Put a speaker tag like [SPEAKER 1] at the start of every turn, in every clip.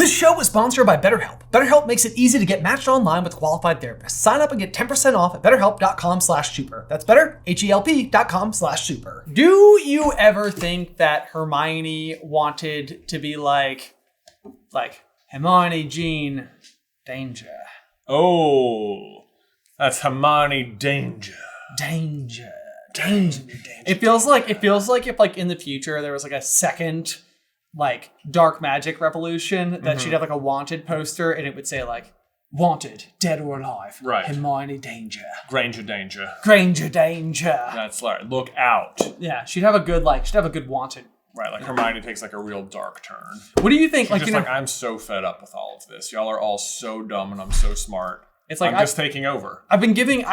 [SPEAKER 1] This show is sponsored by BetterHelp. BetterHelp makes it easy to get matched online with qualified therapists. Sign up and get 10% off at betterhelp.com/super. That's betterhelp.com/super. Do you ever think that Hermione wanted to be like Hermione Jean Danger?
[SPEAKER 2] Oh, that's Hermione Danger.
[SPEAKER 1] Danger. It feels like if like in the future there was like a second like dark magic revolution that she'd have like a wanted poster and it would say like wanted, dead or alive.
[SPEAKER 2] Right.
[SPEAKER 1] Hermione Danger.
[SPEAKER 2] Granger Danger.
[SPEAKER 1] That's
[SPEAKER 2] right. Look out.
[SPEAKER 1] Yeah, she'd have a good wanted.
[SPEAKER 2] Right, like Hermione takes like a real dark turn.
[SPEAKER 1] What do you think?
[SPEAKER 2] She's just I'm so fed up with all of this. Y'all are all so dumb and I'm so smart.
[SPEAKER 1] It's like
[SPEAKER 2] I'm just taking over.
[SPEAKER 1] I have been giving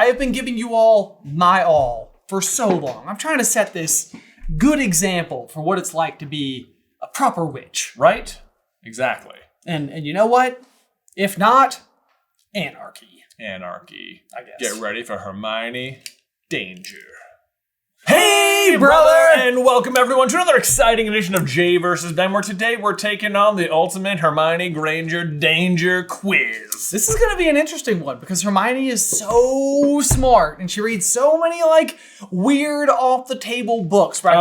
[SPEAKER 1] you all my all for so long. I'm trying to set this good example for what it's like to be a proper witch.
[SPEAKER 2] Right? Exactly.
[SPEAKER 1] And you know what? If not, anarchy.
[SPEAKER 2] I guess. Get ready for Hermione Danger.
[SPEAKER 1] Hey, brother!
[SPEAKER 2] And welcome everyone to another exciting edition of Jay vs. Ben, where today we're taking on the ultimate Hermione Granger Danger quiz.
[SPEAKER 1] This is going to be an interesting one because Hermione is so smart and she reads so many like weird off the table books. Right?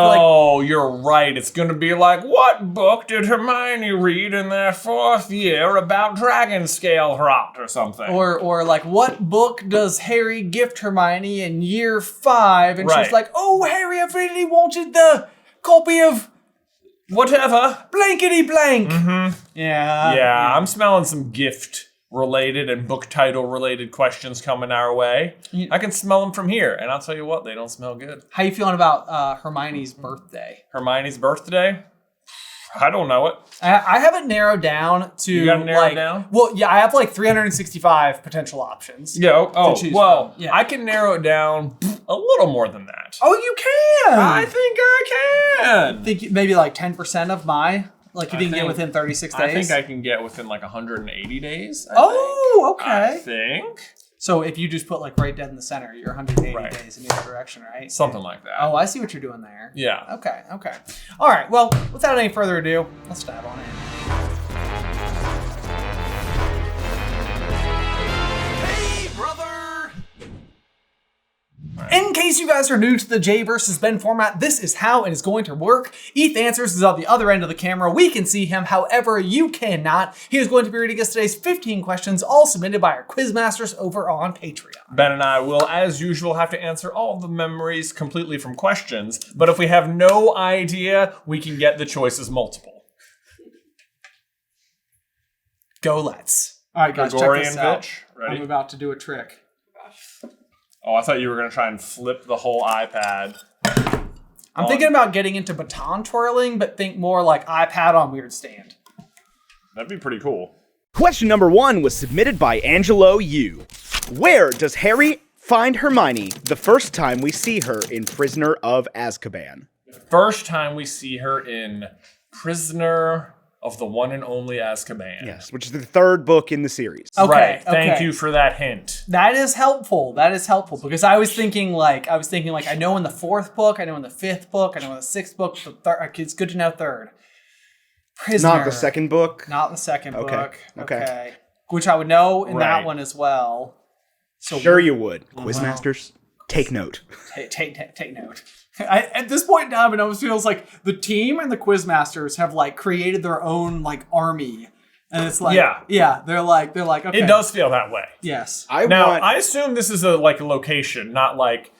[SPEAKER 2] You're right. It's going to be like, what book did Hermione read in their 4th year about dragon scale rot or something?
[SPEAKER 1] Or like, what book does Harry gift Hermione in year 5? And she's like, oh, Harry, I really wanted the copy of
[SPEAKER 2] whatever.
[SPEAKER 1] Blankety blank.
[SPEAKER 2] Mm-hmm.
[SPEAKER 1] Yeah.
[SPEAKER 2] I'm smelling some gift related and book title related questions coming our way. I can smell them from here, and I'll tell you what, they don't smell good.
[SPEAKER 1] How you feeling about Hermione's birthday?
[SPEAKER 2] Hermione's birthday? I don't know it.
[SPEAKER 1] I have it narrowed down to.
[SPEAKER 2] You got to narrow it down?
[SPEAKER 1] Well, yeah, I have like 365 potential options.
[SPEAKER 2] Yeah.
[SPEAKER 1] Yeah.
[SPEAKER 2] I can narrow it down a little more than that.
[SPEAKER 1] Oh, you can.
[SPEAKER 2] I think I can.
[SPEAKER 1] I think maybe like 10% of my. Like you can get within 36 days.
[SPEAKER 2] I think I can get within like 180 days.
[SPEAKER 1] Okay.
[SPEAKER 2] I think.
[SPEAKER 1] So if you just put like right dead in the center, you're 180 days in either direction, right?
[SPEAKER 2] Something like that.
[SPEAKER 1] Oh, I see what you're doing there.
[SPEAKER 2] Yeah.
[SPEAKER 1] Okay. All right. Well, without any further ado, let's dive on in. Hey, brother! In case you guys are new to the Jay vs. Ben format, this is how it is going to work. Ethan Answers is on the other end of the camera. We can see him, however, you cannot. He is going to be reading us today's 15 questions, all submitted by our quizmasters over on Patreon.
[SPEAKER 2] Ben and I will, as usual, have to answer all of the memories completely from questions, but if we have no idea, we can get the choices multiple.
[SPEAKER 1] Go let's. All right, guys,
[SPEAKER 2] Gregorian
[SPEAKER 1] check this out.
[SPEAKER 2] Bitch. Ready?
[SPEAKER 1] I'm about to do a trick.
[SPEAKER 2] Oh, I thought you were going to try and flip the whole iPad.
[SPEAKER 1] I'm thinking about getting into baton twirling, but think more like iPad on weird stand.
[SPEAKER 2] That'd be pretty cool.
[SPEAKER 3] Question number 1 was submitted by Angelo Yu. Where does Harry find Hermione the first time we see her in Prisoner of Azkaban?
[SPEAKER 2] The first time we see her in Prisoner of the One and Only Azkaban.
[SPEAKER 3] Yes, which is the 3rd book in the series.
[SPEAKER 1] Okay,
[SPEAKER 2] right. Thank you for that hint.
[SPEAKER 1] That is helpful because I was thinking like I know in the 4th book, I know in the 5th book, I know in the 6th book, the third. It's good to know 3rd. Prisoner.
[SPEAKER 3] Not the 2nd book?
[SPEAKER 1] Not the 2nd book.
[SPEAKER 3] Okay.
[SPEAKER 1] Which I would know in that one as well. So
[SPEAKER 3] sure you would. Quizmasters, take note.
[SPEAKER 1] Take note. At this point in time, it almost feels like the team and the quizmasters have like created their own like army, and it's like they're like okay.
[SPEAKER 2] It does feel that way.
[SPEAKER 1] Yes.
[SPEAKER 2] I assume this is a location, not like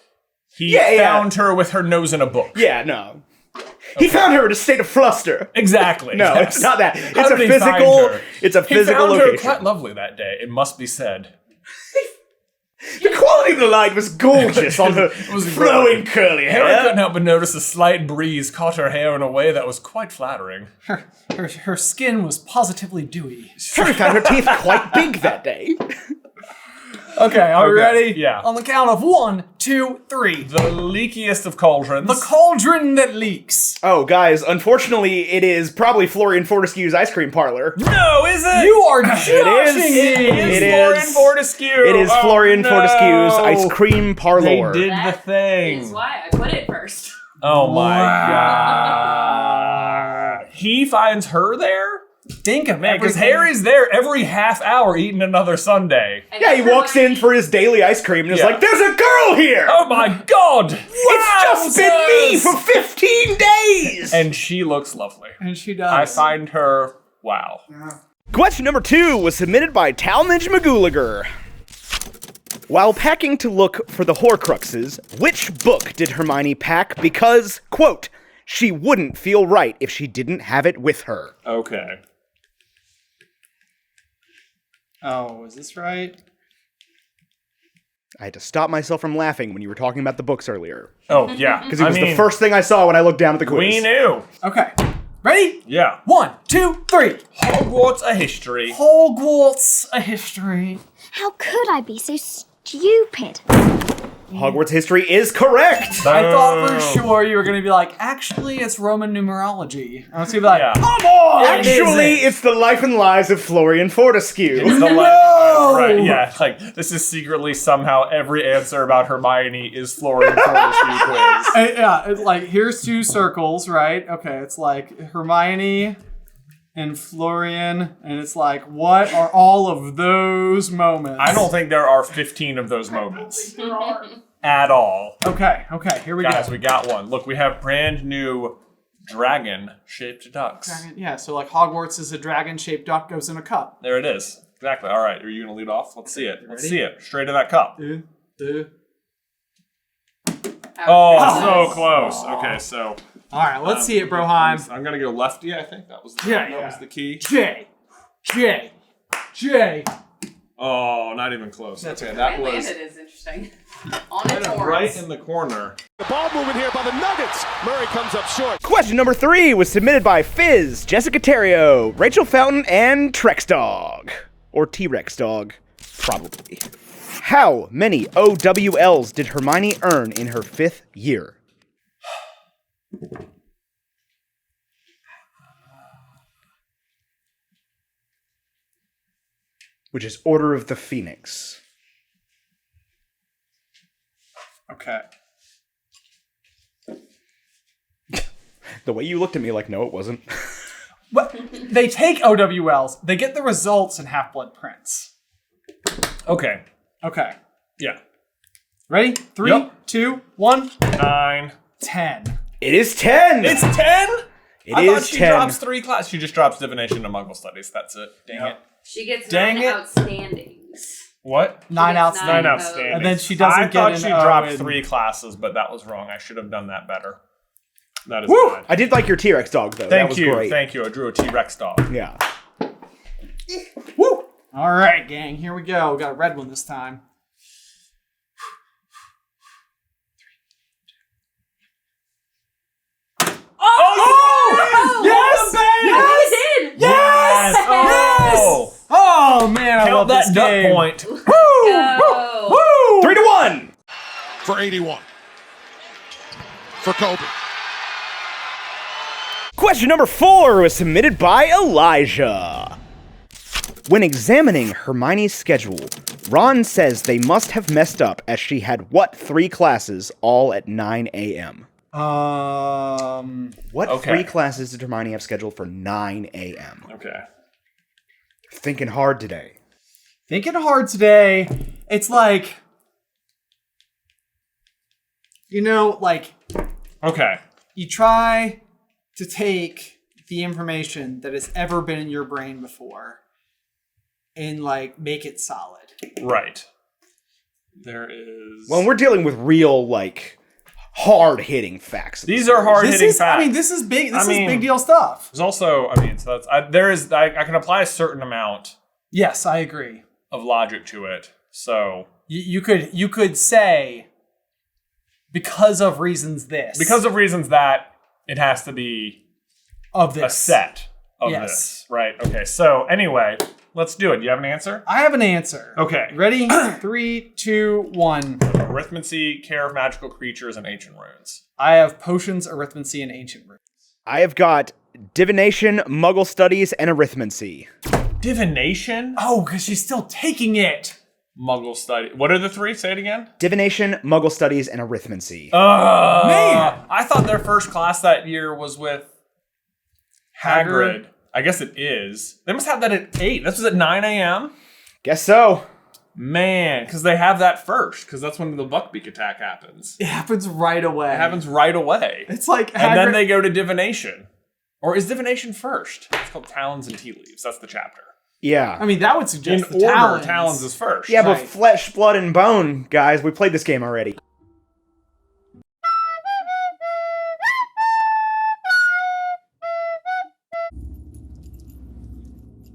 [SPEAKER 2] he found her with her nose in a book.
[SPEAKER 3] Yeah, no. Okay. He found her in a state of fluster.
[SPEAKER 2] Exactly.
[SPEAKER 3] No,
[SPEAKER 2] yes.
[SPEAKER 3] It's not that. It's a physical. It's a physical location.
[SPEAKER 2] He found her quite lovely that day. It must be said.
[SPEAKER 3] The quality of the light was gorgeous on her flowing curly hair.
[SPEAKER 2] Harry couldn't help but notice a slight breeze caught her hair in a way that was quite flattering.
[SPEAKER 1] Her skin was positively dewy.
[SPEAKER 3] Harry found her teeth quite big that day.
[SPEAKER 1] Okay, are we ready?
[SPEAKER 2] Yeah.
[SPEAKER 1] On the count of 1, 2, 3.
[SPEAKER 2] The leakiest of cauldrons.
[SPEAKER 1] The cauldron that leaks.
[SPEAKER 3] Oh, guys, unfortunately, it is probably Florian Fortescue's ice cream parlor.
[SPEAKER 2] No, is it?
[SPEAKER 1] You are joshing me.
[SPEAKER 2] It is Florian Fortescue.
[SPEAKER 3] It is Florian Fortescue's ice cream parlor.
[SPEAKER 2] They did the thing.
[SPEAKER 4] That's why I put it first.
[SPEAKER 2] Oh my god. He finds her there?
[SPEAKER 1] think of
[SPEAKER 2] Man, because
[SPEAKER 1] everything.
[SPEAKER 2] Harry's there every half hour eating another sundae.
[SPEAKER 3] Yeah, he walks in for his daily ice cream and is like, "There's a girl here!
[SPEAKER 2] Oh my god!
[SPEAKER 3] It's just been me for 15 days!"
[SPEAKER 2] And she looks lovely.
[SPEAKER 1] And she does.
[SPEAKER 2] I find her, wow.
[SPEAKER 3] Question number 2 was submitted by Talmadge McGooliger. While packing to look for the Horcruxes, which book did Hermione pack because, quote, she wouldn't feel right if she didn't have it with her?
[SPEAKER 2] Okay.
[SPEAKER 1] Oh, is this right?
[SPEAKER 3] I had to stop myself from laughing when you were talking about the books earlier.
[SPEAKER 2] Oh, yeah.
[SPEAKER 3] Because it was the first thing I saw when I looked down at the quiz.
[SPEAKER 2] We knew.
[SPEAKER 1] Okay. Ready?
[SPEAKER 2] Yeah.
[SPEAKER 1] 1, 2, 3.
[SPEAKER 2] Hogwarts a history.
[SPEAKER 1] Hogwarts a history.
[SPEAKER 4] How could I be so stupid?
[SPEAKER 3] Hogwarts history is correct!
[SPEAKER 1] I thought for sure you were going to be like, actually, it's Roman numerology. I was going to be like,
[SPEAKER 2] Yeah.
[SPEAKER 1] come on!
[SPEAKER 3] Actually, it's the life and lies of Florian Fortescue.
[SPEAKER 2] It's the
[SPEAKER 1] No!
[SPEAKER 2] Right, yeah. Like, this is secretly somehow every answer about Hermione is Florian Fortescue quiz.
[SPEAKER 1] Yeah, it's like, here's 2 circles, right? Okay, it's like Hermione and Florian, and it's like, what are all of those moments?
[SPEAKER 2] I don't think there are 15 of those moments. At all.
[SPEAKER 1] Okay, here we
[SPEAKER 2] Guys,
[SPEAKER 1] go.
[SPEAKER 2] we got one. Look, we have brand new dragon-shaped ducks.
[SPEAKER 1] Yeah, so like Hogwarts is a dragon-shaped duck goes in a cup.
[SPEAKER 2] There it is. Exactly. All right, are you going to lead off? Let's see it. Let's
[SPEAKER 1] Ready?
[SPEAKER 2] see it. Straight in that cup.
[SPEAKER 1] Duh.
[SPEAKER 2] Oh, so close. Okay, so...
[SPEAKER 1] All right, let's see it, Broheim.
[SPEAKER 2] I'm going to go lefty, I think. That was the,
[SPEAKER 1] Yeah,
[SPEAKER 2] that
[SPEAKER 1] yeah.
[SPEAKER 2] was the key.
[SPEAKER 1] J.
[SPEAKER 2] Oh, not even close.
[SPEAKER 1] That's
[SPEAKER 2] okay,
[SPEAKER 1] okay.
[SPEAKER 2] that
[SPEAKER 5] Landed
[SPEAKER 2] was
[SPEAKER 5] is interesting. On its horns.
[SPEAKER 2] right in the corner.
[SPEAKER 6] The ball moving here by the Nuggets. Murray comes up short.
[SPEAKER 3] Question number 3 was submitted by Fizz, Jessica Terrio, Rachel Fountain, and Trex Dog. Or T-Rex Dog. Probably. How many OWLs did Hermione earn in her 5th year? Which is Order of the Phoenix.
[SPEAKER 1] Okay.
[SPEAKER 3] The way you looked at me like, no, it wasn't.
[SPEAKER 1] What? They take OWLs, they get the results in Half-Blood Prince.
[SPEAKER 2] Okay.
[SPEAKER 1] Okay.
[SPEAKER 2] Yeah.
[SPEAKER 1] Ready? 3,
[SPEAKER 2] Yep.
[SPEAKER 1] 2, 1,
[SPEAKER 2] 9.
[SPEAKER 1] 10.
[SPEAKER 3] It is 10!
[SPEAKER 2] It's 10?
[SPEAKER 3] I
[SPEAKER 2] thought she
[SPEAKER 3] 10.
[SPEAKER 2] drops 3 classes. She just drops Divination and Muggle Studies. That's it. Dang it.
[SPEAKER 5] She gets
[SPEAKER 2] Dang
[SPEAKER 5] 9
[SPEAKER 2] it.
[SPEAKER 5] outstandings.
[SPEAKER 2] What?
[SPEAKER 1] 9
[SPEAKER 5] gets
[SPEAKER 1] outs.
[SPEAKER 2] 9
[SPEAKER 5] 9
[SPEAKER 2] outstanding.
[SPEAKER 1] And then she doesn't
[SPEAKER 2] I
[SPEAKER 1] get
[SPEAKER 2] thought
[SPEAKER 1] an
[SPEAKER 2] she
[SPEAKER 1] O
[SPEAKER 2] dropped
[SPEAKER 1] in-
[SPEAKER 2] 3 classes, but that was wrong. I should have done that better. That is
[SPEAKER 1] Woo!
[SPEAKER 2] bad.
[SPEAKER 3] I did like your T-Rex dog, though. that
[SPEAKER 2] Thank
[SPEAKER 3] was
[SPEAKER 2] you.
[SPEAKER 3] great.
[SPEAKER 2] Thank you. I drew a T-Rex dog.
[SPEAKER 3] Yeah.
[SPEAKER 1] Woo! All right, gang, here we go. We got a red one this time.
[SPEAKER 2] Oh!
[SPEAKER 1] Yes!
[SPEAKER 5] Yes! He did!
[SPEAKER 2] Yes! Oh!
[SPEAKER 1] Oh, man, I love
[SPEAKER 2] Count that
[SPEAKER 1] this
[SPEAKER 2] duck
[SPEAKER 1] game.
[SPEAKER 2] point.
[SPEAKER 5] Go!
[SPEAKER 1] Woo!
[SPEAKER 3] 3-1!
[SPEAKER 6] For 81. For Kobe.
[SPEAKER 3] Question number 4 was submitted by Elijah. When examining Hermione's schedule, Ron says they must have messed up as she had what 3 classes all at 9 a.m.? What
[SPEAKER 2] Okay.
[SPEAKER 3] 3 classes did Hermione have scheduled for 9 a.m.?
[SPEAKER 2] Okay.
[SPEAKER 3] Thinking hard today.
[SPEAKER 1] Thinking hard today. It's like, you know, like,
[SPEAKER 2] Okay.
[SPEAKER 1] you try to take the information that has ever been in your brain before and, like, make it solid.
[SPEAKER 2] Right. There is...
[SPEAKER 3] Well, we're dealing with real, like, hard-hitting facts.
[SPEAKER 2] These are hard-hitting
[SPEAKER 1] This is,
[SPEAKER 2] facts.
[SPEAKER 1] I mean, this is big. This
[SPEAKER 2] I
[SPEAKER 1] is
[SPEAKER 2] mean-
[SPEAKER 1] big deal stuff.
[SPEAKER 2] There's also, I mean, so that's... I can apply a certain amount
[SPEAKER 1] Yes, I agree.
[SPEAKER 2] of logic to it. So...
[SPEAKER 1] You could say because of reasons this.
[SPEAKER 2] Because of reasons that, it has to be
[SPEAKER 1] of this.
[SPEAKER 2] a set of
[SPEAKER 1] Yes.
[SPEAKER 2] this. Right. Okay. So, anyway, let's do it. Do you have an answer?
[SPEAKER 1] I have an answer.
[SPEAKER 2] Okay.
[SPEAKER 1] Ready? 3, 2, 1.
[SPEAKER 2] Arithmancy, care of magical creatures, and ancient runes.
[SPEAKER 1] I have potions, arithmancy, and ancient runes.
[SPEAKER 3] I have got divination, muggle studies, and arithmancy.
[SPEAKER 2] Divination?
[SPEAKER 1] Oh, because she's still taking it.
[SPEAKER 2] Muggle study. What are the 3? Say it again.
[SPEAKER 3] Divination, muggle studies, and arithmancy.
[SPEAKER 2] Man! I thought their first class that year was with Hagrid. I guess it is. They must have that at 8. This was at 9 a.m.?
[SPEAKER 3] Guess so.
[SPEAKER 2] Man, because they have that first, because that's when the Buckbeak attack happens.
[SPEAKER 1] It happens right away.
[SPEAKER 2] It happens right away.
[SPEAKER 1] It's like
[SPEAKER 2] And then they go to Divination. Or is Divination first? It's called Talons and Tea Leaves. That's the chapter.
[SPEAKER 3] Yeah.
[SPEAKER 1] I mean, that would suggest
[SPEAKER 2] In
[SPEAKER 1] the
[SPEAKER 2] order,
[SPEAKER 1] Talons.
[SPEAKER 2] is first.
[SPEAKER 3] Yeah, but
[SPEAKER 1] Right.
[SPEAKER 3] flesh, blood, and bone, guys. We played this game already.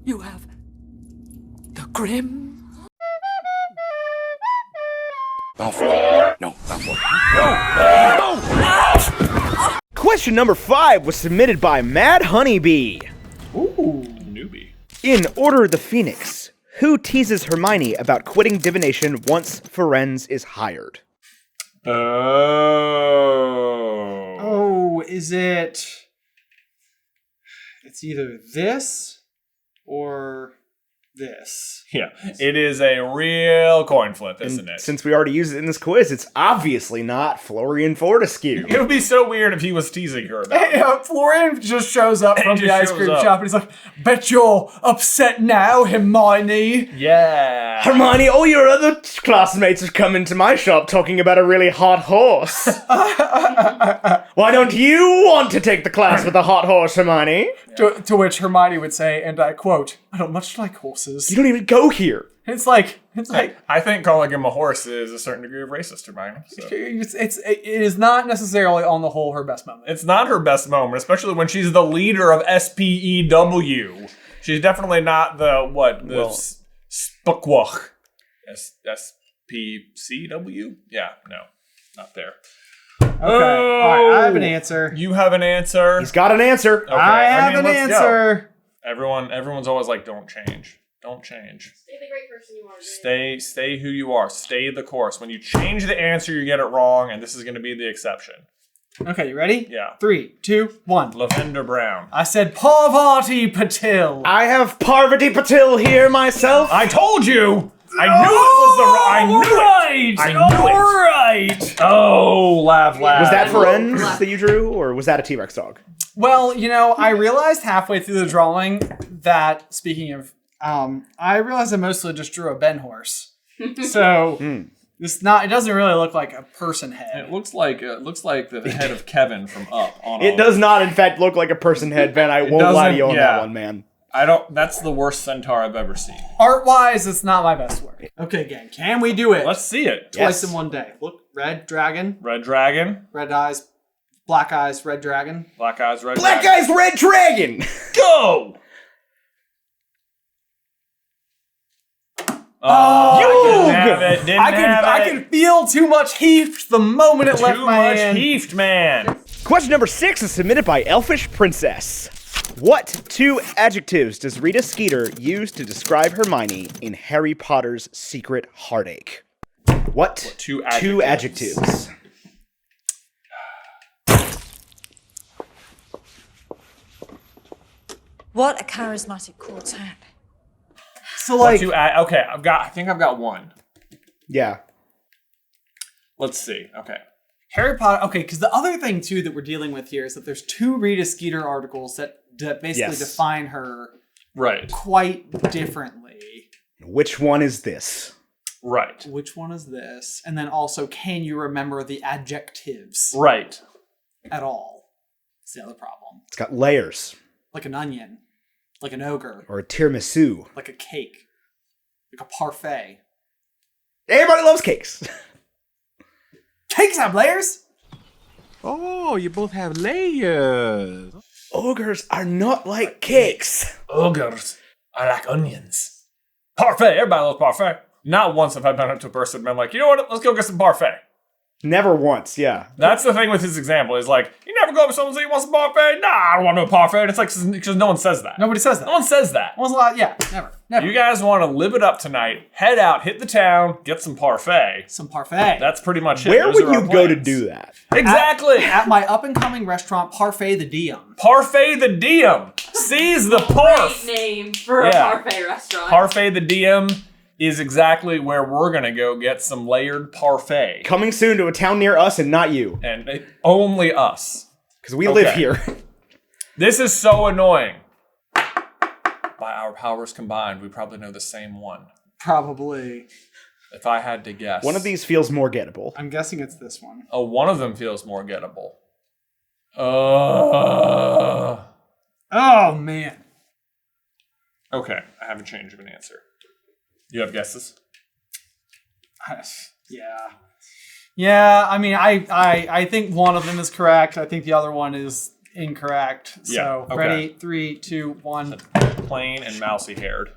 [SPEAKER 7] You have the Grim.
[SPEAKER 3] Question number 5 was submitted by Mad Honeybee.
[SPEAKER 2] Ooh, newbie.
[SPEAKER 3] In Order of the Phoenix, who teases Hermione about quitting divination once Firenze is hired?
[SPEAKER 1] Oh, is it? It's either this or this.
[SPEAKER 2] Yeah, it is a real coin flip, isn't it?
[SPEAKER 3] Since we already used it in this quiz, it's obviously not Florian Fortescue.
[SPEAKER 2] It would be so weird if he was teasing her about it.
[SPEAKER 1] Florian just shows up from
[SPEAKER 2] He
[SPEAKER 1] the
[SPEAKER 2] just
[SPEAKER 1] ice
[SPEAKER 2] shows
[SPEAKER 1] cream
[SPEAKER 2] up.
[SPEAKER 1] shop and he's like, bet you're upset now, Hermione.
[SPEAKER 2] Yeah.
[SPEAKER 3] Hermione, all your other classmates are coming to my shop talking about a really hot horse. Why don't you want to take the class with a hot horse, Hermione?
[SPEAKER 1] To which Hermione would say, and I quote, I don't much like horses.
[SPEAKER 3] You don't even go here.
[SPEAKER 1] It's like,
[SPEAKER 2] I think calling him a horse is a certain degree of racist, Hermione. So.
[SPEAKER 1] it is not necessarily on the whole her best moment.
[SPEAKER 2] It's not her best moment, especially when she's the leader of SPEW. She's definitely not the Spukwoch. SPCW? Yeah, no, not there.
[SPEAKER 1] Okay, all right, I have an answer.
[SPEAKER 2] You have an answer.
[SPEAKER 3] He's got an answer.
[SPEAKER 2] Okay,
[SPEAKER 1] I have an
[SPEAKER 2] let's go.
[SPEAKER 1] answer.
[SPEAKER 2] Everyone's always like, don't change. Don't change.
[SPEAKER 5] Stay the great person you are.
[SPEAKER 2] Stay who you are. Stay the course. When you change the answer, you get it wrong, and this is going to be the exception.
[SPEAKER 1] Okay, you ready?
[SPEAKER 2] Yeah.
[SPEAKER 1] 3, 2, 1.
[SPEAKER 2] Lavender Brown.
[SPEAKER 1] I said Parvati Patil.
[SPEAKER 3] I have Parvati Patil here myself.
[SPEAKER 2] I told you. I knew it was the. I knew it. I knew it.
[SPEAKER 1] Right.
[SPEAKER 2] Oh, laugh.
[SPEAKER 3] Was that Firenze that you drew, or was that a T-Rex dog?
[SPEAKER 1] Well, I realized halfway through the drawing that, speaking of, I realized I mostly just drew a Ben horse. So, it doesn't really look like a person head.
[SPEAKER 2] It looks like the head of Kevin from Up.
[SPEAKER 3] It does not, in fact, look like a person head, Ben. I won't lie to you on that one, man.
[SPEAKER 2] That's the worst centaur I've ever seen.
[SPEAKER 1] Art-wise, it's not my best work. Okay, gang, can we do it?
[SPEAKER 2] Let's see it.
[SPEAKER 1] Twice in one day. Look, red dragon,
[SPEAKER 2] Red dragon,
[SPEAKER 1] red eyes, black eyes, red dragon.
[SPEAKER 2] black eyes, red
[SPEAKER 3] Black
[SPEAKER 2] dragon.
[SPEAKER 3] Eyes Red Dragon!
[SPEAKER 2] Go! Didn't have
[SPEAKER 1] I
[SPEAKER 2] it.
[SPEAKER 1] can feel too much heat the moment it left
[SPEAKER 2] Too
[SPEAKER 1] my
[SPEAKER 2] much
[SPEAKER 1] hand.
[SPEAKER 2] heaved, man.
[SPEAKER 3] Question number 6 is submitted by Elfish Princess. What 2 adjectives does Rita Skeeter use to describe Hermione in Harry Potter's Secret Heartache? What
[SPEAKER 2] 2
[SPEAKER 3] adjectives?
[SPEAKER 7] What a charismatic quartet.
[SPEAKER 1] So like,
[SPEAKER 2] Okay, I think I've got one.
[SPEAKER 3] Yeah.
[SPEAKER 2] Let's see. Okay.
[SPEAKER 1] Harry Potter. Okay, because the other thing too that we're dealing with here is that there's 2 Rita Skeeter articles that basically
[SPEAKER 3] Yes.
[SPEAKER 1] define her
[SPEAKER 2] Right.
[SPEAKER 1] quite differently.
[SPEAKER 3] Which one is this?
[SPEAKER 2] Right.
[SPEAKER 1] Which one is this? And then also, can you remember the adjectives
[SPEAKER 2] Right.
[SPEAKER 1] at all? That's the other problem.
[SPEAKER 3] It's got layers.
[SPEAKER 1] Like an onion, like an ogre,
[SPEAKER 3] Or a tiramisu.
[SPEAKER 1] like a cake, like a parfait.
[SPEAKER 3] Everybody loves cakes.
[SPEAKER 1] Cakes have layers.
[SPEAKER 6] Oh, you both have layers.
[SPEAKER 3] Ogres are not like cakes.
[SPEAKER 2] Ogres are like onions. Parfait. Everybody loves parfait. Not once have I been up to a person and been like, you know what? Let's go get some parfait.
[SPEAKER 3] Never once, yeah.
[SPEAKER 2] That's the thing with his example. Is like, you never go up to someone and say, you want some parfait? Nah, I don't want no parfait. It's like, because no one says that.
[SPEAKER 1] Nobody says that.
[SPEAKER 2] No one says that.
[SPEAKER 1] When's the last? Yeah, never.
[SPEAKER 2] You guys want to live it up tonight, head out, hit the town, get some parfait.
[SPEAKER 1] Some parfait.
[SPEAKER 2] That's pretty much it.
[SPEAKER 3] Where
[SPEAKER 2] Those
[SPEAKER 3] would
[SPEAKER 2] are our
[SPEAKER 3] you go to
[SPEAKER 2] plans.
[SPEAKER 3] do that?
[SPEAKER 2] Exactly.
[SPEAKER 1] At my up-and-coming restaurant, Parfait the Diem.
[SPEAKER 2] Parfait the Diem. Seize the
[SPEAKER 5] Great
[SPEAKER 2] parf.
[SPEAKER 5] name for a
[SPEAKER 2] Yeah.
[SPEAKER 5] parfait restaurant.
[SPEAKER 2] Parfait the Diem is exactly where we're going to go get some layered parfait.
[SPEAKER 3] Coming soon to a town near us and not you.
[SPEAKER 2] And only us.
[SPEAKER 3] Because we live
[SPEAKER 2] Okay.
[SPEAKER 3] here.
[SPEAKER 2] This is so annoying. By our powers combined, we probably know the same one.
[SPEAKER 1] Probably.
[SPEAKER 2] If I had to guess.
[SPEAKER 3] One of these feels more gettable.
[SPEAKER 1] I'm guessing it's this one.
[SPEAKER 2] Oh, one of them feels more gettable. Oh,
[SPEAKER 1] man.
[SPEAKER 2] Okay, I have a change of an answer. You have guesses?
[SPEAKER 1] Yeah. Yeah, I mean, I think one of them is correct. I think the other one is incorrect. So,
[SPEAKER 2] okay.
[SPEAKER 1] ready? 3, 2, 1.
[SPEAKER 2] Plain and mousy haired.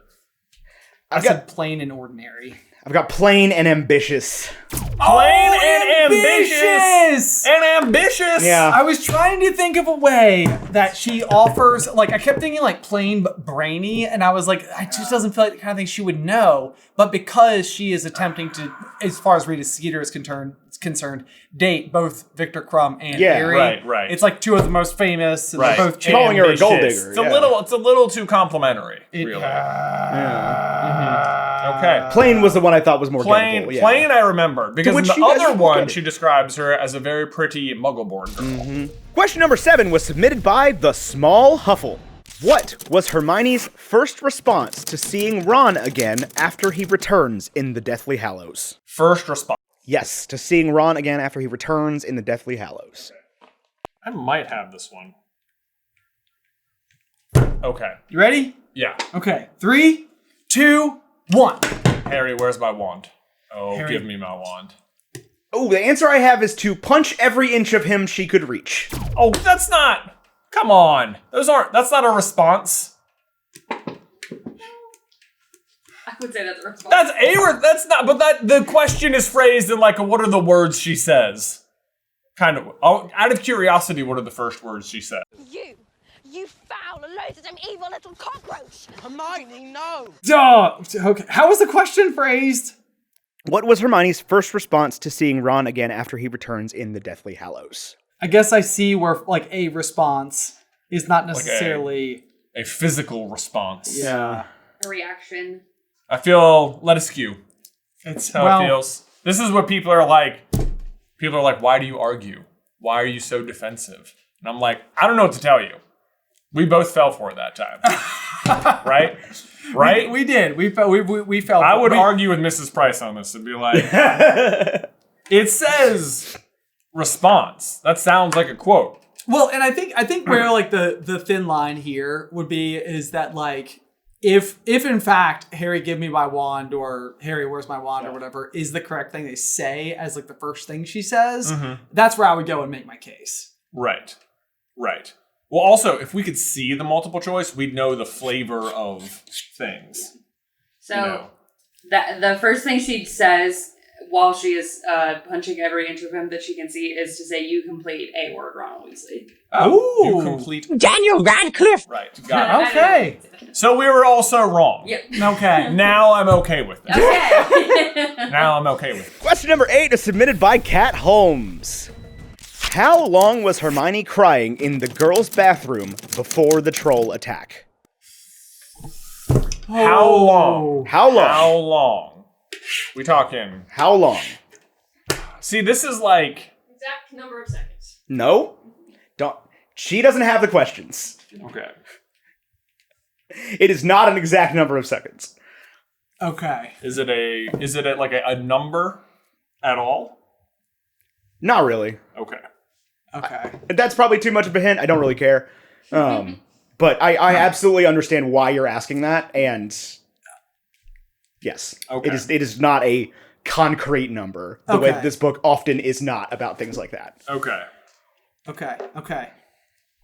[SPEAKER 1] I said plain and ordinary.
[SPEAKER 3] I've got plain and ambitious.
[SPEAKER 2] Plain and ambitious! And ambitious!
[SPEAKER 3] Yeah.
[SPEAKER 1] I was trying to think of a way that she offers, like, I kept thinking, like, plain but brainy, and I was like, it just doesn't feel like the kind of thing she would know. But because she is attempting to, as far as Rita Skeeter is concerned, date both Victor Crumb and Harry.
[SPEAKER 2] Right.
[SPEAKER 1] It's like two of the most famous, and they're both
[SPEAKER 3] Calling her a gold digger.
[SPEAKER 2] It's a little too complimentary, really. Okay.
[SPEAKER 3] Plain was the one I thought was more gettable. Yeah.
[SPEAKER 2] Plain I remember. Because in
[SPEAKER 3] which
[SPEAKER 2] the
[SPEAKER 3] you guys
[SPEAKER 2] other
[SPEAKER 3] look
[SPEAKER 2] one,
[SPEAKER 3] at it.
[SPEAKER 2] she describes her as a very pretty muggle-born girl.
[SPEAKER 3] Question number 7 was submitted by The Small Huffle. What was Hermione's first response to seeing Ron again after he returns in the Deathly Hallows?
[SPEAKER 2] First response.
[SPEAKER 3] Yes, to seeing Ron again after he returns in the Deathly Hallows.
[SPEAKER 2] I might have this one. Okay.
[SPEAKER 1] You ready?
[SPEAKER 2] Yeah.
[SPEAKER 1] Okay. 3, 2, 1.
[SPEAKER 2] Harry, where's my wand? Oh,
[SPEAKER 1] Harry.
[SPEAKER 2] give me my wand.
[SPEAKER 3] Oh, the answer I have is to punch every inch of him she could reach.
[SPEAKER 2] Oh, that's not... Come on. That's not a response.
[SPEAKER 5] I would say that's a response.
[SPEAKER 2] That's not... But the question is phrased in like, what are the words she says? Kind of. Out of curiosity, what are the first words she said?
[SPEAKER 8] You foul, loathsome, evil little cockroach!
[SPEAKER 6] Hermione, no!
[SPEAKER 1] Duh. Okay. How was the question phrased?
[SPEAKER 3] What was Hermione's first response to seeing Ron again after he returns in the Deathly Hallows?
[SPEAKER 1] I guess I see where, like, a response is not necessarily...
[SPEAKER 2] A physical response.
[SPEAKER 1] Yeah.
[SPEAKER 5] A reaction.
[SPEAKER 2] I feel led askew.
[SPEAKER 1] It's
[SPEAKER 2] How it feels. This is what people are like. People are like, why do you argue? Why are you so defensive? And I'm like, I don't know what to tell you. We both fell for it that time. Right? Right?
[SPEAKER 1] We did. We fell.
[SPEAKER 2] I would argue with Mrs. Price on this and be like, it says response. That sounds like a quote.
[SPEAKER 1] Well, and I think where like the thin line here would be is that like if in fact Harry give me my wand or Harry where's my wand or whatever is the correct thing they say as like the first thing she says, that's where I would go and make my case.
[SPEAKER 2] Right. Well, also, if we could see the multiple choice, we'd know the flavor of things.
[SPEAKER 5] So the first thing she says while she is punching every inch of him that she can see is to say, "You complete a word, Ronald Weasley."
[SPEAKER 2] Oh, you complete
[SPEAKER 6] Daniel Radcliffe!
[SPEAKER 2] Right, got it.
[SPEAKER 1] Okay.
[SPEAKER 2] So we were also wrong.
[SPEAKER 5] Yep.
[SPEAKER 1] Okay.
[SPEAKER 2] Now I'm okay with that.
[SPEAKER 5] Okay.
[SPEAKER 2] Now I'm okay with it.
[SPEAKER 3] Question number 8 is submitted by Kat Holmes. How long was Hermione crying in the girls' bathroom before the troll attack?
[SPEAKER 2] How long?
[SPEAKER 3] How long?
[SPEAKER 2] How long? We talking.
[SPEAKER 3] How long?
[SPEAKER 2] See, this is like...
[SPEAKER 5] Exact number of seconds.
[SPEAKER 3] No. Don't. She doesn't have the questions.
[SPEAKER 2] Okay.
[SPEAKER 3] It is not an exact number of seconds.
[SPEAKER 1] Okay.
[SPEAKER 2] Is it like a number at all?
[SPEAKER 3] Not really.
[SPEAKER 2] Okay.
[SPEAKER 1] Okay.
[SPEAKER 3] That's probably too much of a hint. I don't really care. But I absolutely understand why you're asking that, and yes,
[SPEAKER 2] Okay.
[SPEAKER 3] it is not a concrete number. The way
[SPEAKER 1] Okay.
[SPEAKER 3] this book often is not about things like that.
[SPEAKER 2] Okay.
[SPEAKER 1] Okay.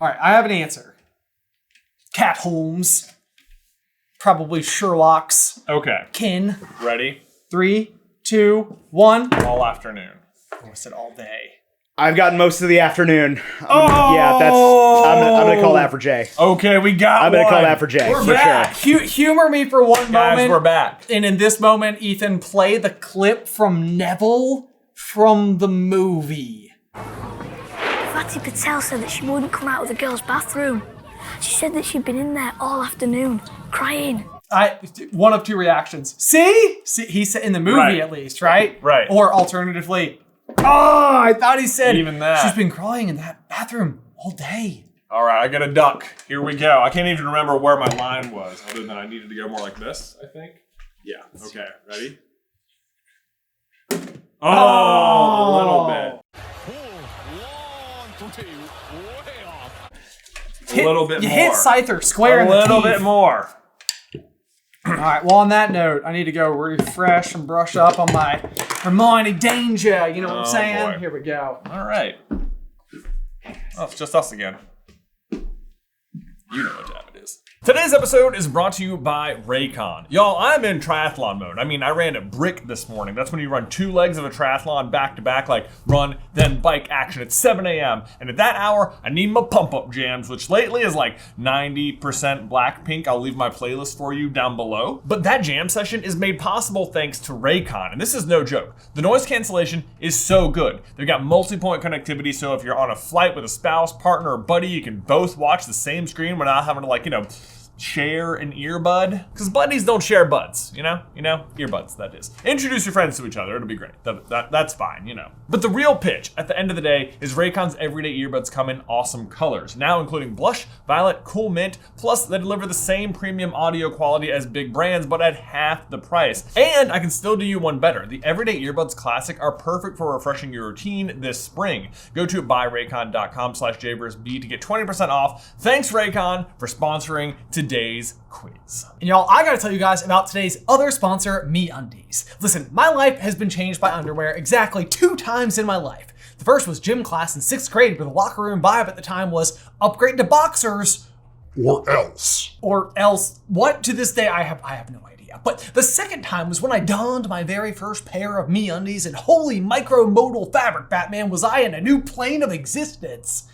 [SPEAKER 1] All right. I have an answer. Cat Holmes. Probably Sherlock's
[SPEAKER 2] Okay.
[SPEAKER 1] kin.
[SPEAKER 2] Ready?
[SPEAKER 1] 3, 2, 1.
[SPEAKER 2] All afternoon.
[SPEAKER 1] I said all day.
[SPEAKER 3] I've gotten most of the afternoon. Yeah, that's. I'm gonna call that for Jay.
[SPEAKER 2] Okay, we got
[SPEAKER 3] I'm gonna call that for Jay.
[SPEAKER 1] We're
[SPEAKER 3] for
[SPEAKER 1] back.
[SPEAKER 3] sure.
[SPEAKER 1] Humor me for one
[SPEAKER 2] Guys,
[SPEAKER 1] moment.
[SPEAKER 2] we're back.
[SPEAKER 1] And in this moment, Ethan, play the clip from Neville from the movie.
[SPEAKER 4] Fatty Patel said that she wouldn't come out of the girls' bathroom. She said that she'd been in there all afternoon, crying.
[SPEAKER 1] One of two reactions. See, he said in the movie
[SPEAKER 2] Right.
[SPEAKER 1] at least, right?
[SPEAKER 2] Right.
[SPEAKER 1] Or alternatively, oh, I thought he said
[SPEAKER 2] Even that.
[SPEAKER 1] she's been crying in that bathroom all day.
[SPEAKER 2] All right, I got a duck. Here we go. I can't even remember where my line was, other than I needed to go more like this, I think. Yeah, okay, ready? Oh, a little bit. A little bit
[SPEAKER 1] you
[SPEAKER 2] more.
[SPEAKER 1] hit Scyther square in the teeth.
[SPEAKER 2] A little bit more.
[SPEAKER 1] All right, well, on that note, I need to go refresh and brush up on my Hermione Granger. You know what I'm saying?
[SPEAKER 2] Boy.
[SPEAKER 1] Here we go.
[SPEAKER 2] All right. Oh, it's just us again. You know what time it is. Today's episode is brought to you by Raycon. Y'all, I'm in triathlon mode. I mean, I ran a brick this morning. That's when you run 2 legs of a triathlon back to back, like run, then bike action at 7 a.m. And at that hour, I need my pump-up jams, which lately is like 90% BLACKPINK. I'll leave my playlist for you down below. But that jam session is made possible thanks to Raycon, and this is no joke. The noise cancellation is so good. They've got multi-point connectivity, so if you're on a flight with a spouse, partner, or buddy, you can both watch the same screen without having to, like, you know, share an earbud, because buddies don't share buds, you know, earbuds, that is. Introduce your friends to each other, it'll be great. That's fine, you know. But the real pitch at the end of the day is Raycon's everyday earbuds come in awesome colors, now including blush, violet, cool mint, plus they deliver the same premium audio quality as big brands, but at half the price. And I can still do you one better. The Everyday Earbuds Classic are perfect for refreshing your routine this spring. Go to buyraycon.com/jversb to get 20% off. Thanks Raycon for sponsoring today's quiz.
[SPEAKER 1] And y'all, I gotta tell you guys about today's other sponsor, MeUndies. Listen, my life has been changed by underwear exactly 2 times in my life. The first was gym class in 6th grade, where the locker room vibe at the time was upgrade to boxers.
[SPEAKER 9] Or else.
[SPEAKER 1] Or else. What? To this day, I have no idea. But the second time was when I donned my very first pair of MeUndies, and holy micromodal fabric, Batman, was I in a new plane of existence.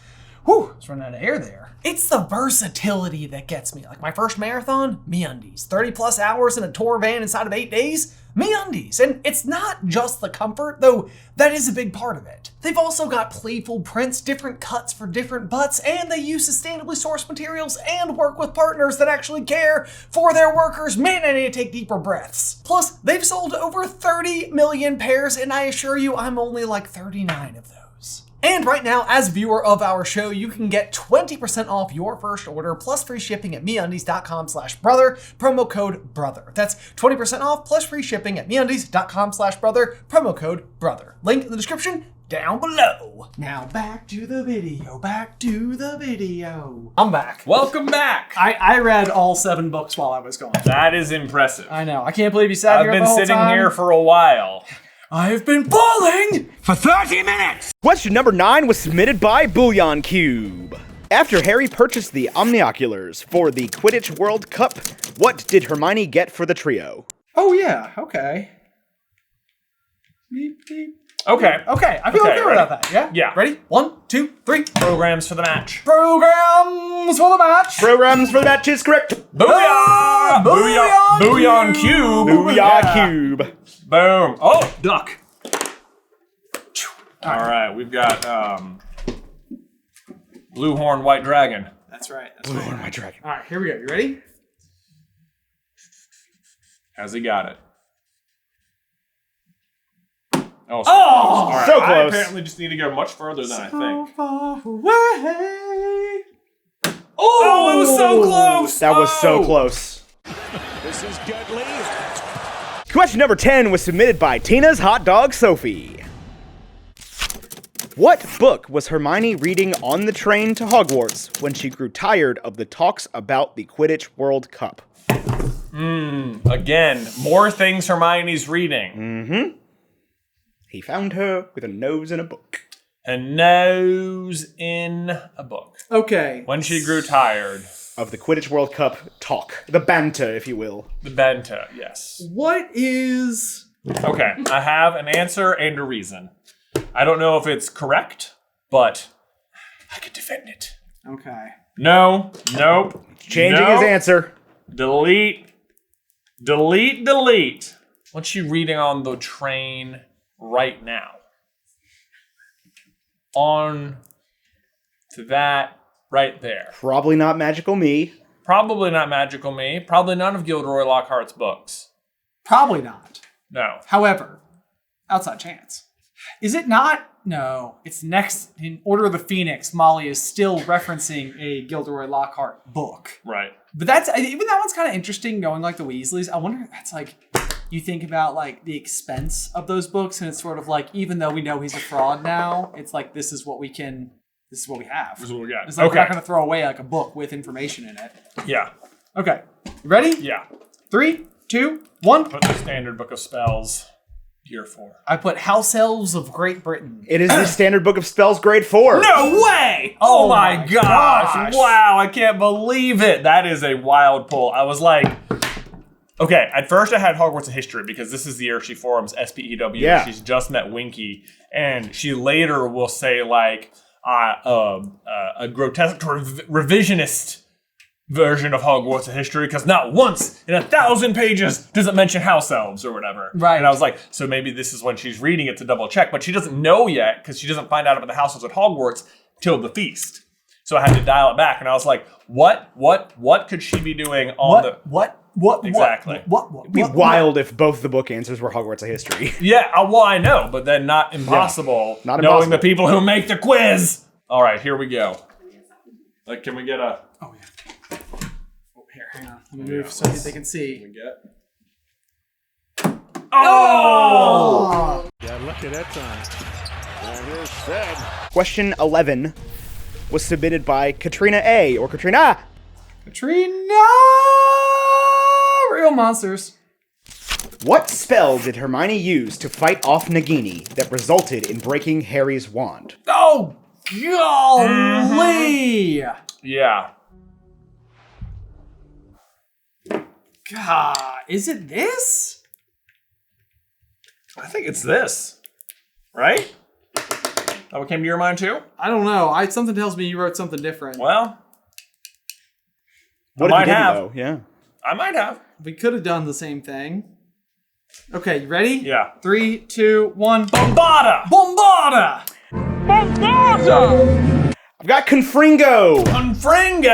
[SPEAKER 1] Whew, I was running out of air there. It's the versatility that gets me. Like my first marathon, MeUndies. 30 plus hours in a tour van inside of 8 days, MeUndies. And it's not just the comfort, though that is a big part of it. They've also got playful prints, different cuts for different butts, and they use sustainably sourced materials and work with partners that actually care for their workers. Man, I need to take deeper breaths. Plus, they've sold over 30 million pairs, and I assure you I'm only like 39 of those. And right now, as a viewer of our show, you can get 20% off your first order plus free shipping at MeUndies.com/brother, promo code BROTHER. That's 20% off plus free shipping at MeUndies.com/brother, promo code BROTHER. Link in the description down below. Now back to the video, I'm back.
[SPEAKER 2] Welcome back.
[SPEAKER 1] I read all 7 books while I was gone.
[SPEAKER 2] That is impressive.
[SPEAKER 1] I know, I can't believe you sat here the whole time.
[SPEAKER 2] I've been sitting here for a while.
[SPEAKER 1] I've been falling
[SPEAKER 6] For 30 minutes!
[SPEAKER 3] Question number 9 was submitted by Bouillon Cube. After Harry purchased the Omnioculars for the Quidditch World Cup, what did Hermione get for the trio?
[SPEAKER 1] Oh yeah, okay.
[SPEAKER 2] Okay.
[SPEAKER 1] Okay, I feel okay about that, yeah?
[SPEAKER 2] Yeah.
[SPEAKER 1] Ready? 1, 2, 3.
[SPEAKER 2] Programs for the match.
[SPEAKER 1] Programs for the match.
[SPEAKER 3] Programs for the match is correct.
[SPEAKER 2] Booyah! Booyah! Bouillon Cube!
[SPEAKER 3] Booyah Cube.
[SPEAKER 2] Boom. Oh, duck. All right, we've got Blue Horn White Dragon.
[SPEAKER 1] That's right.
[SPEAKER 3] Blue Horn White Dragon.
[SPEAKER 1] All right, here we go. You ready?
[SPEAKER 2] Has he got it? Oh,
[SPEAKER 1] Oh,
[SPEAKER 2] right.
[SPEAKER 3] so
[SPEAKER 2] I
[SPEAKER 3] close.
[SPEAKER 2] apparently just need to go much further than I think.
[SPEAKER 1] Far away.
[SPEAKER 2] Oh, it was so close.
[SPEAKER 3] That was so close.
[SPEAKER 6] This is deadly.
[SPEAKER 3] Question number 10 was submitted by Tina's Hot Dog Sophie. What book was Hermione reading on the train to Hogwarts when she grew tired of the talks about the Quidditch World Cup?
[SPEAKER 2] Again, more things Hermione's reading.
[SPEAKER 3] He found her with a nose in a book.
[SPEAKER 2] A nose in a book.
[SPEAKER 1] Okay.
[SPEAKER 2] When she grew tired.
[SPEAKER 3] Of the Quidditch World Cup talk. The banter, if you will.
[SPEAKER 2] The benta, yes.
[SPEAKER 1] What is...
[SPEAKER 2] Okay, I have an answer and a reason. I don't know if it's correct, but I could defend it.
[SPEAKER 1] Okay.
[SPEAKER 2] No, nope.
[SPEAKER 3] Changing his answer.
[SPEAKER 2] Delete. Delete, delete. What's she reading on the train right now? On to that right there.
[SPEAKER 3] Probably not Magical Me.
[SPEAKER 2] Probably not Magical Me. Probably none of Gilderoy Lockhart's books.
[SPEAKER 1] Probably not.
[SPEAKER 2] No.
[SPEAKER 1] However, outside chance. Is it not? No, it's next in Order of the Phoenix. Molly is still referencing a Gilderoy Lockhart book.
[SPEAKER 2] Right.
[SPEAKER 1] But even that one's kind of interesting, knowing like the Weasleys. I wonder if that's like, you think about like the expense of those books, and it's sort of like, even though we know he's a fraud now, it's like, this is what we have. This is what we got. It's like, we're not going to throw away like a book with information in it.
[SPEAKER 2] Yeah.
[SPEAKER 1] Okay. You ready?
[SPEAKER 2] Yeah.
[SPEAKER 1] 3, 2, 1.
[SPEAKER 2] Put the standard book of spells. Year 4.
[SPEAKER 1] I put House Elves of Great Britain.
[SPEAKER 3] It is the standard book of spells, grade 4.
[SPEAKER 2] No way! Oh my gosh! Wow, I can't believe it. That is a wild pull. I was like, okay, at first I had Hogwarts of History because this is the year she forms SPEW.
[SPEAKER 3] Yeah.
[SPEAKER 2] She's just met Winky, and she later will say like a grotesque revisionist version of Hogwarts of History, because not once in 1,000 pages does it mention house elves or whatever.
[SPEAKER 1] Right.
[SPEAKER 2] And I was like, so maybe this is when she's reading it to double check, but she doesn't know yet because she doesn't find out about the house elves at Hogwarts till the feast. So I had to dial it back, and I was like, what could she be doing on
[SPEAKER 1] What?
[SPEAKER 2] Exactly.
[SPEAKER 3] It'd be wild if both the book answers were Hogwarts of History.
[SPEAKER 2] Yeah, well, I know, but then not impossible.
[SPEAKER 3] Not
[SPEAKER 2] knowing
[SPEAKER 3] impossible.
[SPEAKER 2] the people who make the quiz. All right, here we go. Like, can we get a?
[SPEAKER 1] Oh yeah. Oh, here, hang on. Let me move so that they can see.
[SPEAKER 2] Can we get? Oh!
[SPEAKER 6] Yeah, lucky that time. And here's Fred.
[SPEAKER 3] Question 11 was submitted by Katrina A. or Katrina.
[SPEAKER 1] Katrina! Real monsters.
[SPEAKER 3] What spell did Hermione use to fight off Nagini that resulted in breaking Harry's wand?
[SPEAKER 1] Oh, golly!
[SPEAKER 2] Yeah.
[SPEAKER 1] God, is it this?
[SPEAKER 2] I think it's this. Right? That what came to your mind too?
[SPEAKER 1] I don't know. Something tells me you wrote something different.
[SPEAKER 2] Well,
[SPEAKER 3] What
[SPEAKER 2] I
[SPEAKER 3] if you
[SPEAKER 2] might
[SPEAKER 3] did,
[SPEAKER 2] have.
[SPEAKER 3] though? Yeah.
[SPEAKER 2] I might have.
[SPEAKER 1] We could have done the same thing. Okay, you ready?
[SPEAKER 2] Yeah.
[SPEAKER 1] 3, 2, 1.
[SPEAKER 2] Bombarda!
[SPEAKER 1] Bombarda!
[SPEAKER 3] I've got Confringo.
[SPEAKER 2] Confringo!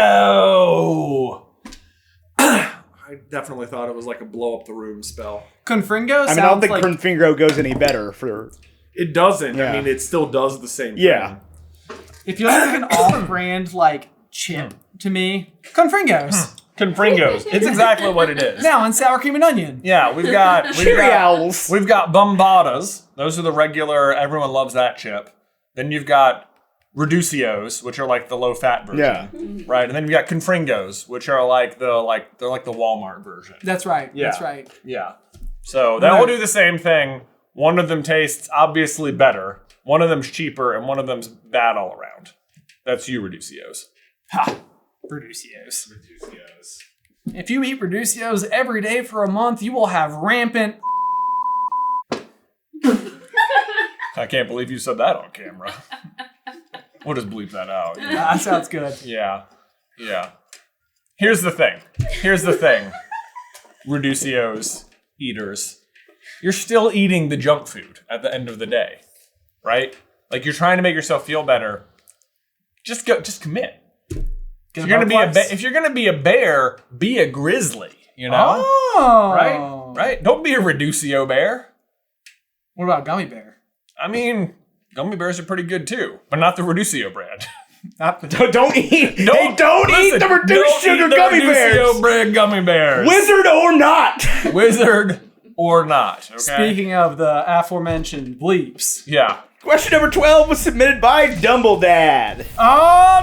[SPEAKER 2] I definitely thought it was like a blow up the room spell.
[SPEAKER 1] Confringo
[SPEAKER 3] I
[SPEAKER 1] sounds
[SPEAKER 3] mean, I don't think
[SPEAKER 1] like...
[SPEAKER 3] Confringo goes any better for...
[SPEAKER 2] It doesn't.
[SPEAKER 3] Yeah.
[SPEAKER 2] I mean, it still does the same thing.
[SPEAKER 3] Yeah.
[SPEAKER 1] It feels like an off-brand, like, chip to me. Confringos.
[SPEAKER 2] Confringos. It's exactly what it is.
[SPEAKER 1] Now in sour cream and onion.
[SPEAKER 2] Yeah, we've got
[SPEAKER 3] Cheerios.
[SPEAKER 2] we've got Bombardas. Those are the regular, everyone loves that chip. Then you've got Reducios, which are like the low-fat version.
[SPEAKER 3] Yeah.
[SPEAKER 2] Right, and then you've got Confringos, which are like they're like the Walmart version.
[SPEAKER 1] That's right.
[SPEAKER 2] Yeah.
[SPEAKER 1] That's right.
[SPEAKER 2] Yeah. So they'll do the same thing. One of them tastes obviously better. One of them's cheaper, and one of them's bad all around. That's you, Reducios.
[SPEAKER 1] Ha! Reducios. If you eat Reducios every day for a month, you will have rampant...
[SPEAKER 2] I can't believe you said that on camera. We'll just bleep that out. Yeah.
[SPEAKER 1] That sounds good.
[SPEAKER 2] Yeah. Yeah. Here's the thing. Reducios, eaters. You're still eating the junk food at the end of the day, right? Like, you're trying to make yourself feel better. Just commit. If you're gonna be a bear, be a grizzly, you know?
[SPEAKER 1] Oh.
[SPEAKER 2] Right? Don't be a Reducio bear.
[SPEAKER 1] What about gummy bear?
[SPEAKER 2] I mean, gummy bears are pretty good too, but not the Reducio brand.
[SPEAKER 1] Not the...
[SPEAKER 3] Don't eat the reduced sugar gummy bears.
[SPEAKER 2] Reducio brand gummy bears.
[SPEAKER 3] Wizard or not.
[SPEAKER 2] Wizard or not. Okay?
[SPEAKER 1] Speaking of the aforementioned bleeps.
[SPEAKER 2] Yeah.
[SPEAKER 3] Question number 12 was submitted by Dumbledore.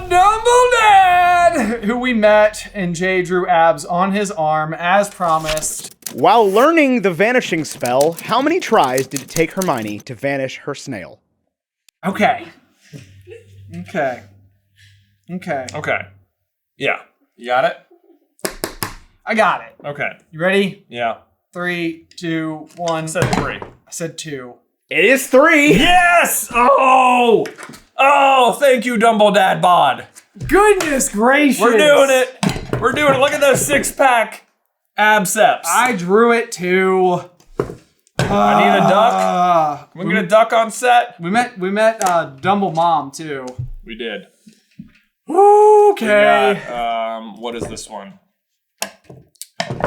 [SPEAKER 1] Dumbledore! Who we met, and Jay drew abs on his arm as promised.
[SPEAKER 3] While learning the vanishing spell, how many tries did it take Hermione to vanish her snail?
[SPEAKER 1] Okay.
[SPEAKER 2] Yeah. You got it?
[SPEAKER 1] I got it.
[SPEAKER 2] Okay.
[SPEAKER 1] You ready?
[SPEAKER 2] Yeah.
[SPEAKER 1] 3, 2, 1.
[SPEAKER 2] I said 3.
[SPEAKER 1] I said 2.
[SPEAKER 3] It is 3.
[SPEAKER 2] Yes! Oh, thank you, Dumbledore bod.
[SPEAKER 1] Goodness gracious!
[SPEAKER 2] We're doing it. Look at those 6-pack abceps.
[SPEAKER 1] I drew it too.
[SPEAKER 2] I need a duck. Can we get a duck on set?
[SPEAKER 1] We met Dumble Mom too.
[SPEAKER 2] We did.
[SPEAKER 1] Okay.
[SPEAKER 2] We got, what is this one?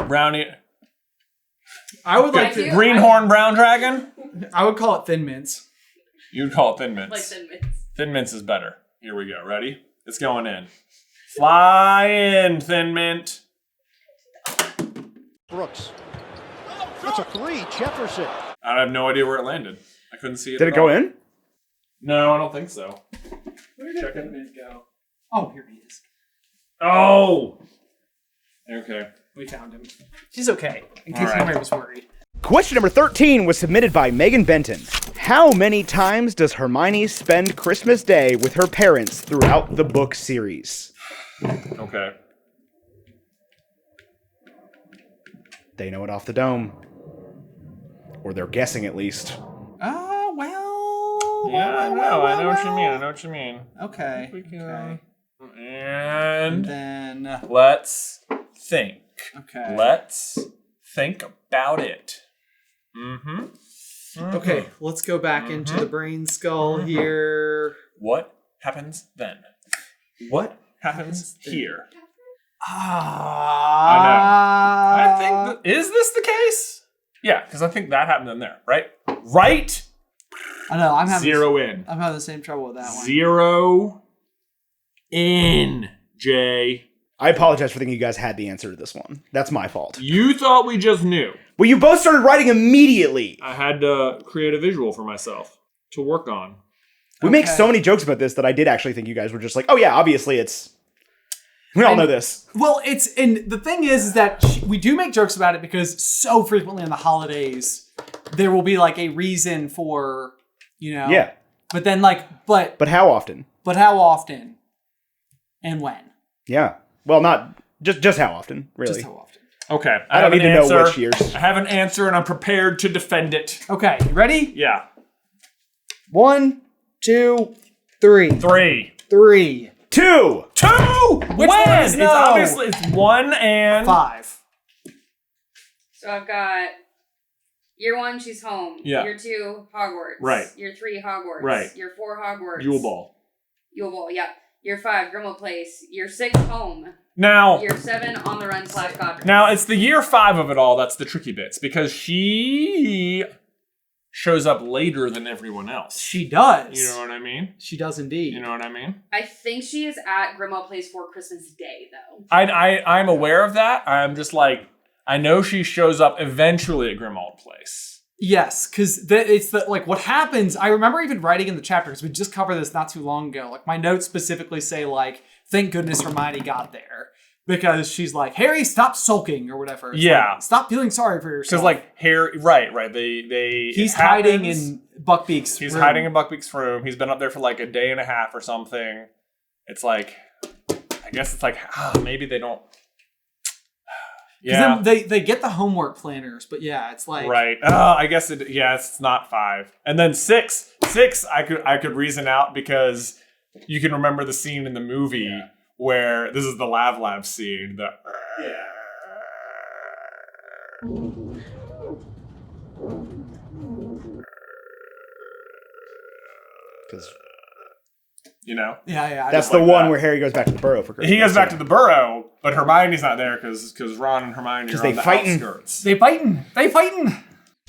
[SPEAKER 2] Brownie.
[SPEAKER 1] I would like to.
[SPEAKER 2] Greenhorn brown dragon?
[SPEAKER 1] I would call it Thin Mints.
[SPEAKER 2] You'd call it Thin Mints.
[SPEAKER 5] Like Thin Mints.
[SPEAKER 2] Thin Mints is better. Here we go. Ready? It's going in. Fly in, Thin Mint.
[SPEAKER 6] Brooks. That's a three. Jefferson.
[SPEAKER 2] I have no idea where it landed. I couldn't see it.
[SPEAKER 3] Did it go in?
[SPEAKER 2] No, I don't think so.
[SPEAKER 1] Where did Thin Mint go? Oh, here he is.
[SPEAKER 2] Oh! Okay.
[SPEAKER 1] We found him. He's okay, in case
[SPEAKER 2] All right.
[SPEAKER 1] anybody was worried.
[SPEAKER 3] Question number 13 was submitted by Megan Benton. How many times does Hermione spend Christmas Day with her parents throughout the book series?
[SPEAKER 2] Okay.
[SPEAKER 3] They know it off the dome. Or they're guessing at least.
[SPEAKER 2] Yeah, I know what you mean.
[SPEAKER 1] Okay.
[SPEAKER 2] Okay.
[SPEAKER 1] And
[SPEAKER 2] And
[SPEAKER 1] then,
[SPEAKER 2] let's think.
[SPEAKER 1] okay.
[SPEAKER 2] Let's think about it. Mm-hmm.
[SPEAKER 1] Okay, let's go back into the brain skull here.
[SPEAKER 2] What happens then? What happens here? I think is this the case? Yeah, because I think that happened in there, right? Right?
[SPEAKER 1] I know, I'm having
[SPEAKER 2] Zero in.
[SPEAKER 1] I'm having the same trouble with that one.
[SPEAKER 2] Zero in, Jay.
[SPEAKER 3] I apologize for thinking you guys had the answer to this one. That's my fault.
[SPEAKER 2] You thought we just knew.
[SPEAKER 3] Well, you both started writing immediately.
[SPEAKER 2] I had to create a visual for myself to work on.
[SPEAKER 3] We make so many jokes about this that I did actually think you guys were just like, oh yeah, obviously it's... We all know this.
[SPEAKER 1] Well, and the thing is that we do make jokes about it because so frequently in the holidays, there will be like a reason for,
[SPEAKER 3] Yeah.
[SPEAKER 1] But then but
[SPEAKER 3] how often?
[SPEAKER 1] But how often? And when?
[SPEAKER 3] Yeah. Well, not... Just how often, really.
[SPEAKER 1] Just how often.
[SPEAKER 2] Okay.
[SPEAKER 3] I don't need to know which years.
[SPEAKER 2] I have an answer and I'm prepared to defend it.
[SPEAKER 1] Okay, you ready?
[SPEAKER 2] Yeah.
[SPEAKER 1] 1, 2, 3.
[SPEAKER 2] 3.
[SPEAKER 1] 3.
[SPEAKER 3] 2.
[SPEAKER 2] 2!
[SPEAKER 1] Which one is no?
[SPEAKER 2] It's obviously, it's 1 and...
[SPEAKER 1] 5.
[SPEAKER 5] So I've got year 1, she's home.
[SPEAKER 2] Yeah.
[SPEAKER 5] Year 2, Hogwarts.
[SPEAKER 2] Right.
[SPEAKER 5] Year 3, Hogwarts.
[SPEAKER 2] Right.
[SPEAKER 5] Year 4, Hogwarts.
[SPEAKER 2] Yule Ball.
[SPEAKER 5] Yule Ball, yeah. Year 5, Grimmauld Place. Year 6, home.
[SPEAKER 2] Now...
[SPEAKER 5] Year 7, On the Run / Godric.
[SPEAKER 2] Now, it's the year 5 of it all that's the tricky bits, because she shows up later than everyone else.
[SPEAKER 1] She does.
[SPEAKER 2] You know what I mean?
[SPEAKER 1] She does indeed.
[SPEAKER 2] You know what I mean?
[SPEAKER 5] I think she is at Grimmauld Place for Christmas Day, though.
[SPEAKER 2] I'm aware of that. I'm just like, I know she shows up eventually at Grimmauld Place.
[SPEAKER 1] Yes, because it's what happens. I remember even writing in the chapter, because we just covered this not too long ago. Like, my notes specifically say, thank goodness Hermione got there. Because she's like, Harry, stop sulking, or whatever. It's
[SPEAKER 2] Yeah.
[SPEAKER 1] stop feeling sorry for yourself.
[SPEAKER 2] Because, Harry, right. He's
[SPEAKER 1] hiding in Buckbeak's room.
[SPEAKER 2] He's hiding in Buckbeak's room. He's been up there for a day and a half or something. It's I guess it's maybe they don't. Yeah.
[SPEAKER 1] Then they get the homework planners, but yeah, it's
[SPEAKER 2] right. I guess it's not 5. And then 6, I could reason out because you can remember the scene in the movie where this is the Lav scene.
[SPEAKER 3] Because
[SPEAKER 1] Yeah.
[SPEAKER 3] that's the one where Harry goes back to the burrow for Christmas.
[SPEAKER 2] He goes back to the burrow, but Hermione's not there because Ron and Hermione are on the outskirts.
[SPEAKER 1] They fighting.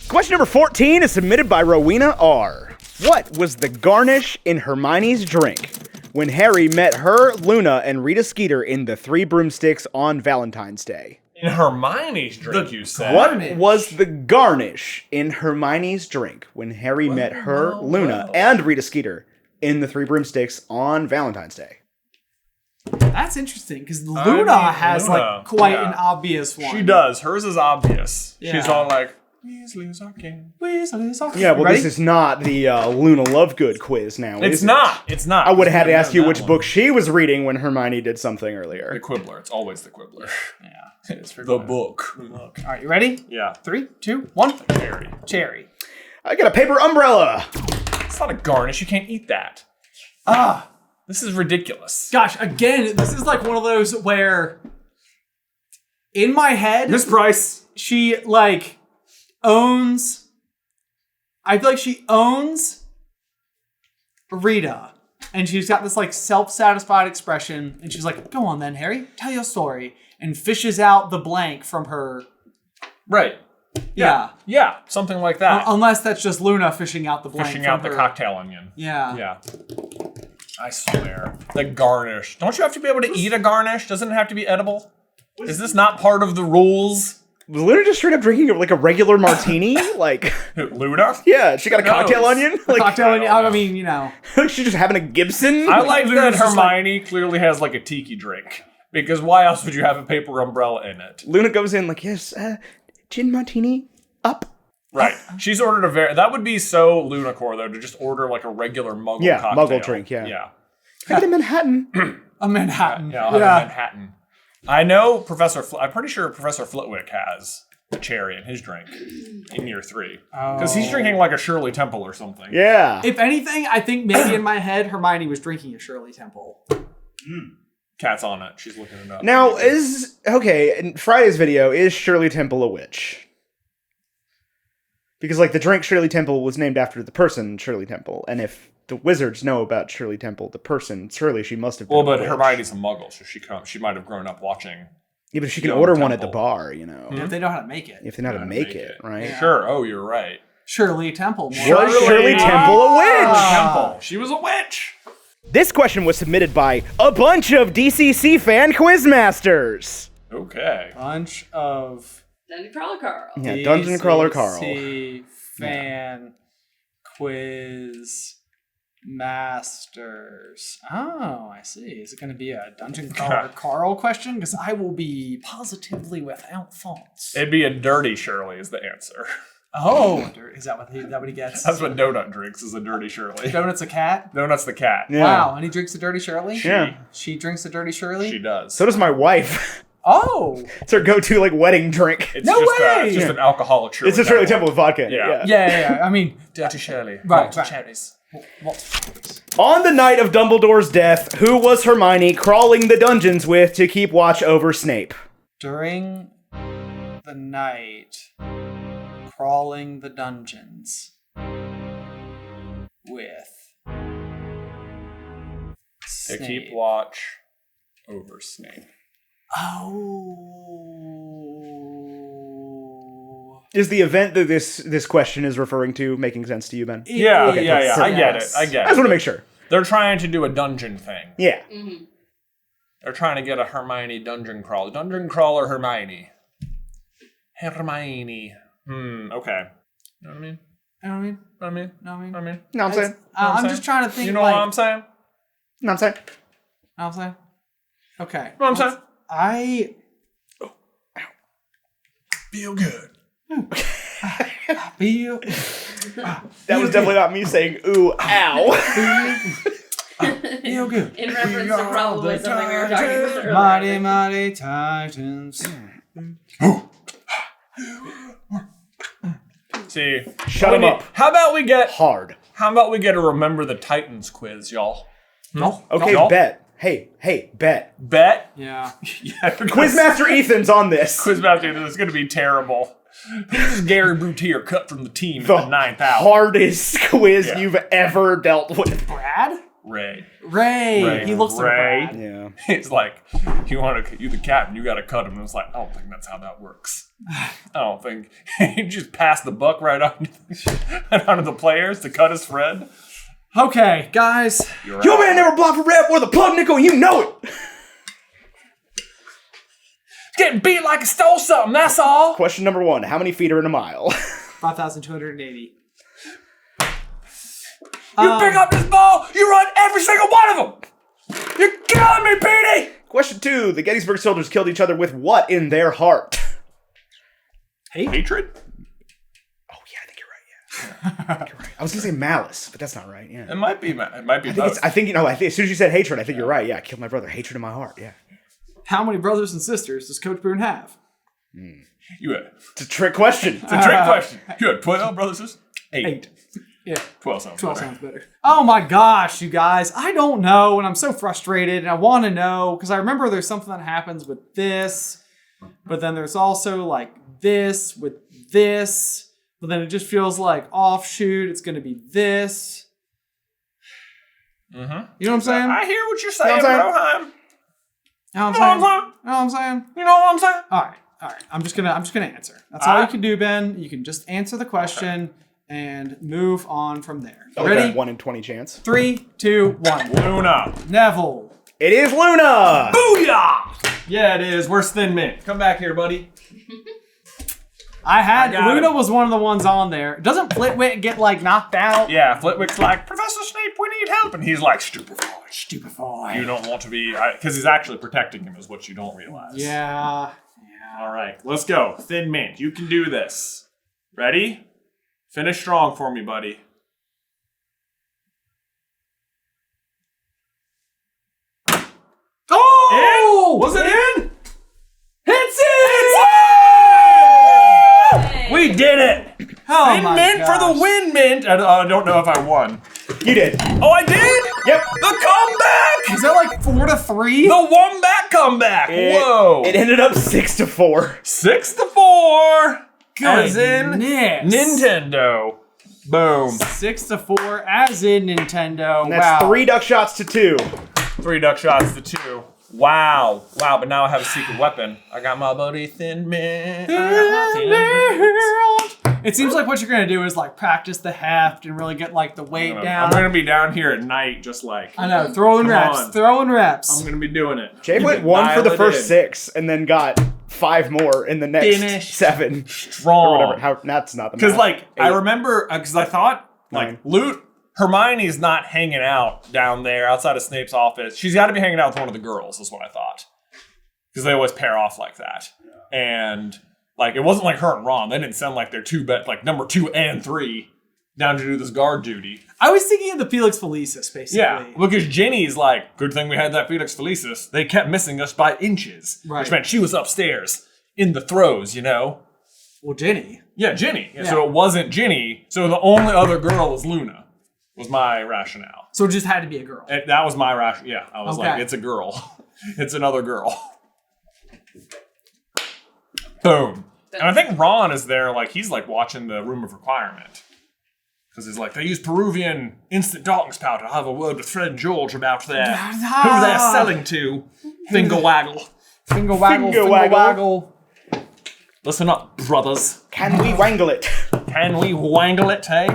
[SPEAKER 3] Question number 14 is submitted by Rowena R. What was the garnish in Hermione's drink when Harry met her, Luna, and Rita Skeeter in the Three Broomsticks on Valentine's Day?
[SPEAKER 2] In Hermione's drink, you said.
[SPEAKER 3] What was the garnish in Hermione's drink when Harry met her, Luna, and Rita Skeeter in the Three Broomsticks on Valentine's Day?
[SPEAKER 1] That's interesting, because Luna has quite an obvious one.
[SPEAKER 2] She does. Hers is obvious.
[SPEAKER 1] Yeah.
[SPEAKER 2] She's all Weasley's our king. Weasley's our king.
[SPEAKER 3] Yeah, well,
[SPEAKER 1] Ready?
[SPEAKER 3] this is not the Luna Lovegood quiz now.
[SPEAKER 2] It's not. It's not.
[SPEAKER 3] I would have had to ask you which book she was reading when Hermione did something earlier.
[SPEAKER 2] The Quibbler. It's always the Quibbler.
[SPEAKER 1] Yeah.
[SPEAKER 2] It's the book.
[SPEAKER 1] All right, you ready?
[SPEAKER 2] Yeah.
[SPEAKER 1] 3, 2, 1.
[SPEAKER 2] Cherry.
[SPEAKER 3] I got a paper umbrella.
[SPEAKER 2] It's not a garnish. You can't eat that. This is ridiculous.
[SPEAKER 1] Gosh, again, this is one of those where in my head,
[SPEAKER 2] Miss Price.
[SPEAKER 1] she owns. I feel like she owns Rita, and she's got this self-satisfied expression, and she's like, "Go on then, Harry, tell your story," and fishes out the blank from her.
[SPEAKER 2] Right. Yeah, something like that.
[SPEAKER 1] Unless that's just Luna fishing out the blank.
[SPEAKER 2] Fishing out the cocktail onion.
[SPEAKER 1] Yeah.
[SPEAKER 2] Yeah. I swear. The garnish. Don't you have to be able to eat a garnish? Doesn't it have to be edible? Is this not part of the rules?
[SPEAKER 3] Was Luna just straight up drinking like a regular martini? Like
[SPEAKER 2] Luna?
[SPEAKER 3] Yeah, she got a cocktail onion. Like
[SPEAKER 1] Cocktail onion. I mean, you know.
[SPEAKER 3] she's just having a Gibson.
[SPEAKER 2] I like that
[SPEAKER 1] Luna's just
[SPEAKER 2] Hermione clearly has like a tiki drink. Because why else would you have a paper umbrella in it?
[SPEAKER 3] Luna goes in like, yes, gin martini, up.
[SPEAKER 2] Right. She's ordered that would be so Lunacore though, to just order like a regular muggle cocktail.
[SPEAKER 3] Muggle drink, yeah.
[SPEAKER 2] Yeah.
[SPEAKER 3] I get a Manhattan.
[SPEAKER 1] A Manhattan.
[SPEAKER 2] Yeah, I'll have a Manhattan. I know I'm pretty sure Professor Flitwick has a cherry in his drink in year 3. Because he's drinking like a Shirley Temple or something.
[SPEAKER 3] Yeah.
[SPEAKER 1] If anything, I think maybe in my head, Hermione was drinking a Shirley Temple.
[SPEAKER 2] Cat's on it. She's looking it up.
[SPEAKER 3] Now, in Friday's video, is Shirley Temple a witch? Because, like, the drink Shirley Temple was named after the person Shirley Temple. And if the wizards know about Shirley Temple, the person, surely she must have been
[SPEAKER 2] Well, but
[SPEAKER 3] a witch.
[SPEAKER 2] Hermione's a muggle, so she might have grown up watching.
[SPEAKER 3] Yeah, but she can
[SPEAKER 2] Young
[SPEAKER 3] order one
[SPEAKER 2] Temple.
[SPEAKER 3] at the bar, you know.
[SPEAKER 1] If they know how to make it.
[SPEAKER 3] If they know how to make it, right?
[SPEAKER 1] Yeah.
[SPEAKER 2] Sure. Oh, you're right.
[SPEAKER 1] Shirley Temple.
[SPEAKER 3] Was Shirley Temple a witch?
[SPEAKER 2] Temple. She was a witch.
[SPEAKER 3] This question was submitted by a bunch of DCC fan quizmasters.
[SPEAKER 2] Okay.
[SPEAKER 1] Bunch of
[SPEAKER 5] Dungeon Crawler Carl.
[SPEAKER 3] Yeah, Dungeon Crawler Carl.
[SPEAKER 1] DCC fan quiz masters. Oh, I see. Is it going to be a Dungeon Crawler Carl question? Because I will be positively without thoughts.
[SPEAKER 2] It'd be a dirty Shirley is the answer.
[SPEAKER 1] Oh, is that what he gets?
[SPEAKER 2] That's what Donut drinks is a dirty Shirley.
[SPEAKER 1] Donut's a cat?
[SPEAKER 2] Donut's the cat.
[SPEAKER 3] Yeah.
[SPEAKER 1] Wow, and he drinks a dirty Shirley?
[SPEAKER 3] Yeah.
[SPEAKER 1] She drinks a dirty Shirley?
[SPEAKER 2] She does.
[SPEAKER 3] So does my wife.
[SPEAKER 1] Oh!
[SPEAKER 3] It's her go-to, like, wedding drink.
[SPEAKER 2] It's
[SPEAKER 1] No
[SPEAKER 2] just
[SPEAKER 1] way!
[SPEAKER 2] It's just an alcoholic Shirley.
[SPEAKER 3] It's a Shirley Temple with vodka.
[SPEAKER 2] Yeah.
[SPEAKER 1] Yeah. I mean,
[SPEAKER 2] Dirty Shirley.
[SPEAKER 1] right.
[SPEAKER 2] Cherries.
[SPEAKER 3] On the night of Dumbledore's death, who was Hermione crawling the dungeons with to keep watch over Snape?
[SPEAKER 1] During the night, crawling the dungeons with
[SPEAKER 2] To
[SPEAKER 1] Snape.
[SPEAKER 2] keep watch over Snape.
[SPEAKER 1] Oh.
[SPEAKER 3] Is the event that this question is referring to making sense to you, Ben?
[SPEAKER 2] Yeah,
[SPEAKER 1] Okay,
[SPEAKER 2] yeah. I get it.
[SPEAKER 1] yes.
[SPEAKER 2] I get
[SPEAKER 3] I just
[SPEAKER 2] it.
[SPEAKER 3] want to make sure.
[SPEAKER 2] They're trying to do a dungeon thing.
[SPEAKER 3] Yeah.
[SPEAKER 2] They're trying to get a Hermione dungeon crawler. Dungeon crawler Hermione. Hermione. Okay. You know what I mean?
[SPEAKER 1] You know what I mean?
[SPEAKER 2] I mean?
[SPEAKER 1] No, I mean?
[SPEAKER 2] I mean?
[SPEAKER 3] No, I'm saying.
[SPEAKER 1] I'm just trying to think.
[SPEAKER 2] You know
[SPEAKER 1] like,
[SPEAKER 2] what I'm saying?
[SPEAKER 3] No, I'm saying.
[SPEAKER 1] Know what I'm saying? Okay.
[SPEAKER 2] You know what I'm saying?
[SPEAKER 1] I
[SPEAKER 2] Feel good.
[SPEAKER 1] feel.
[SPEAKER 3] That was definitely not me saying, ooh, ow.
[SPEAKER 1] Feel good.
[SPEAKER 5] In reference to probably something we were talking about earlier.
[SPEAKER 1] Mighty, mighty Titans.
[SPEAKER 2] See.
[SPEAKER 3] Shut him up.
[SPEAKER 2] How about we get
[SPEAKER 3] Hard.
[SPEAKER 2] a Remember the Titans quiz, y'all?
[SPEAKER 1] No.
[SPEAKER 3] Okay,
[SPEAKER 2] No.
[SPEAKER 3] bet. Hey, bet.
[SPEAKER 2] Bet?
[SPEAKER 1] Yeah.
[SPEAKER 2] Yeah.
[SPEAKER 3] Quizmaster Ethan's on this.
[SPEAKER 2] Quizmaster, this is going to be terrible. This is Gary Boutier cut from the team
[SPEAKER 3] The
[SPEAKER 2] at the 9th hour.
[SPEAKER 3] hardest quiz
[SPEAKER 2] Yeah.
[SPEAKER 3] you've ever dealt with.
[SPEAKER 1] Brad?
[SPEAKER 2] Ray.
[SPEAKER 1] Ray. He looks like
[SPEAKER 2] Ray.
[SPEAKER 1] Brad.
[SPEAKER 3] Yeah.
[SPEAKER 2] It's like, you the captain, you got to cut him. And it's like, I don't think that's how that works. I don't think. You just pass the buck right on to the players to cut his friend.
[SPEAKER 1] Okay, guys.
[SPEAKER 2] You're
[SPEAKER 3] Your
[SPEAKER 2] out.
[SPEAKER 3] man never blocked for red or the plug nickel, you know it.
[SPEAKER 2] Getting beat like he stole something, that's all.
[SPEAKER 3] Question number 1. How many feet are in a mile?
[SPEAKER 1] 5,280.
[SPEAKER 2] You pick up this ball, you run every single one of them. You're killing me, Petey.
[SPEAKER 3] Question 2. The Gettysburg soldiers killed each other with what in their heart?
[SPEAKER 2] Hatred?
[SPEAKER 3] Oh, yeah, I think you're right, yeah. You're right. I was going to say malice, but that's not right, yeah.
[SPEAKER 2] It might be both.
[SPEAKER 3] I think as soon as you said hatred, I think you're right. Yeah, I killed my brother. Hatred in my heart, yeah.
[SPEAKER 1] How many brothers and sisters does Coach Boone have?
[SPEAKER 3] It's a trick question.
[SPEAKER 2] It's a trick question. You had 12 brothers and sisters? 8.
[SPEAKER 1] Yeah.
[SPEAKER 2] 12 sounds
[SPEAKER 1] 12
[SPEAKER 2] better.
[SPEAKER 1] sounds better. Oh my gosh, you guys. I don't know, and I'm so frustrated, and I want to know, because I remember there's something that happens with this, but then there's also like this with this, but then it just feels like offshoot, it's going to be this.
[SPEAKER 2] Mm-hmm.
[SPEAKER 1] You know what I'm saying?
[SPEAKER 2] I hear what you're saying,
[SPEAKER 3] You know what I'm saying?
[SPEAKER 2] Broheim.
[SPEAKER 1] You know what I'm
[SPEAKER 2] You know what
[SPEAKER 1] saying?
[SPEAKER 2] I'm saying?
[SPEAKER 1] You know what I'm saying?
[SPEAKER 2] You know what I'm saying?
[SPEAKER 1] All right. All right, I'm just gonna answer. That's all you can do, Ben. You can just answer the question and move on from there. Ready?
[SPEAKER 3] 1 in 20 chance.
[SPEAKER 1] 3, 2, 1.
[SPEAKER 2] Luna.
[SPEAKER 1] Neville.
[SPEAKER 3] It is Luna!
[SPEAKER 2] Booyah! Yeah, it is. Where's Thin Mint? Come back here, buddy.
[SPEAKER 1] Luna was one of the ones on there. Doesn't Flitwick get like knocked out?
[SPEAKER 2] Yeah, Flitwick's like, Professor Snape, we need help. And he's like, Stupefy. You don't want to be, because he's actually protecting him is what you don't realize.
[SPEAKER 1] Yeah.
[SPEAKER 2] All right, let's go. Thin Mint, you can do this. Ready? Finish strong for me, buddy.
[SPEAKER 1] Oh!
[SPEAKER 2] In? Was it in?
[SPEAKER 1] It's in!
[SPEAKER 2] We did it!
[SPEAKER 1] Oh
[SPEAKER 2] Thin
[SPEAKER 1] my
[SPEAKER 2] Mint
[SPEAKER 1] gosh.
[SPEAKER 2] for the win, Mint. I don't know if I won.
[SPEAKER 3] You did.
[SPEAKER 2] Oh, I did?
[SPEAKER 3] Yep.
[SPEAKER 2] The comeback!
[SPEAKER 1] Is that like 4-3?
[SPEAKER 2] The Wombat comeback! Whoa!
[SPEAKER 3] It ended up 6-4.
[SPEAKER 2] 6-4! As in
[SPEAKER 1] Goodness.
[SPEAKER 2] Nintendo. Boom.
[SPEAKER 1] 6-4 as in Nintendo.
[SPEAKER 3] And that's 3 duck shots to 2.
[SPEAKER 2] 3 duck shots to 2. Wow. Wow, but now I have a secret weapon. I got my buddy Thin Mint.
[SPEAKER 1] It seems like what you're gonna do is like practice the heft and really get like the weight down.
[SPEAKER 2] I'm gonna be down here at night just like...
[SPEAKER 1] I know, throwing reps.
[SPEAKER 2] I'm gonna be doing it.
[SPEAKER 3] Jay went 1 for the first 6 and then got 5 more in the next 7.
[SPEAKER 2] Strong.
[SPEAKER 3] Or whatever. That's not the
[SPEAKER 2] Because
[SPEAKER 3] math.
[SPEAKER 2] like,
[SPEAKER 3] 8.
[SPEAKER 2] I remember, because I thought, like, Hermione's not hanging out down there outside of Snape's office. She's got to be hanging out with one of the girls, is what I thought. Because they always pair off like that. And, like, it wasn't like her and Ron. They didn't sound like they're like number 2 and 3 down to do this guard duty.
[SPEAKER 1] I was thinking of the Felix Felicis, basically.
[SPEAKER 2] Yeah, because Ginny's like, good thing we had that Felix Felicis. They kept missing us by inches.
[SPEAKER 1] Right.
[SPEAKER 2] Which meant she was upstairs in the throes, you know?
[SPEAKER 1] Well, Ginny.
[SPEAKER 2] Yeah, Ginny. Yeah. So it wasn't Ginny. So the only other girl is Luna. Was my rationale.
[SPEAKER 1] So it just had to be a girl.
[SPEAKER 2] That was my rationale. Yeah, I was like, it's a girl. It's another girl. Boom. And I think Ron is there, like, he's like watching the Room of Requirement. Because he's like, they use Peruvian instant Dalton's powder. I'll have a word with Fred and George about who they're selling to. Finger waggle.
[SPEAKER 1] Finger waggle, finger waggle.
[SPEAKER 2] Listen up, brothers.
[SPEAKER 3] Can we wangle it?
[SPEAKER 2] Can we wangle it, hey?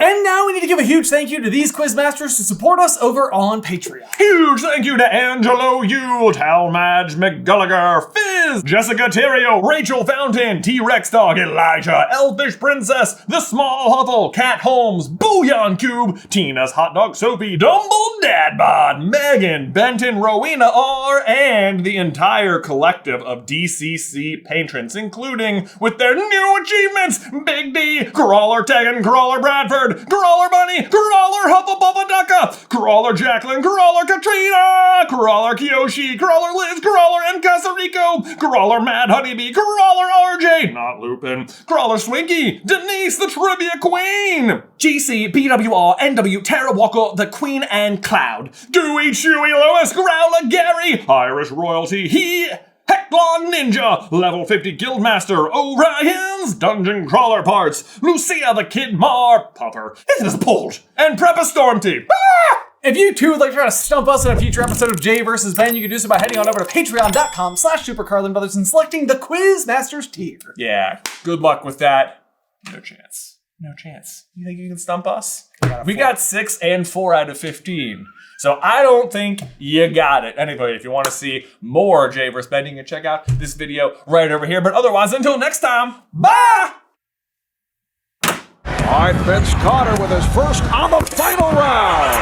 [SPEAKER 1] And now we need to give a huge thank you to these quizmasters who support us over on Patreon.
[SPEAKER 2] Huge thank you to Angelo Yule, Talmadge McGulliger, Fizz, Jessica Terrio, Rachel Fountain, T-Rex Dog, Elijah, Elfish Princess, The Small Hovel, Cat Holmes, Bouillon Cube, Tina's Hot Dog Soapy, Dumble Dadbod, Megan, Benton, Rowena R, and the entire collective of DCC patrons, including with their new achievements, Big D, Crawler Tegan, Crawler Bradford, Crawler Bunny, Crawler Hufflepuff Ducka, Crawler Jacqueline, Crawler Katrina, Crawler Kiyoshi, Crawler Liz, Crawler and Casarico, Crawler Mad Honeybee, Crawler RJ, not Lupin, Crawler Swinky, Denise the Trivia Queen, GC, PWR, NW, Tara Walker, the Queen and Cloud, Dewey, Chewy, Lois, Growler, Gary, Irish Royalty, Hecklon Ninja, Level 50 Guildmaster, Orion's Dungeon Crawler Parts, Lucia the Kid Mar, Popper, it is pulled, and Prepper Stormty.
[SPEAKER 1] If you too would like to try to stump us in a future episode of Jay vs. Ben, you can do so by heading on over to patreon.com/SuperCarlinBrothers and selecting the Quizmasters tier.
[SPEAKER 2] Yeah, good luck with that. No chance. No chance. You think you can stump us? We got 6 and 4 out of 15. So I don't think you got it. Anyway, if you want to see more Jay vs. Ben, you can check out this video right over here. But otherwise, until next time, bye!
[SPEAKER 6] All right, Vince Carter with his first on the final round.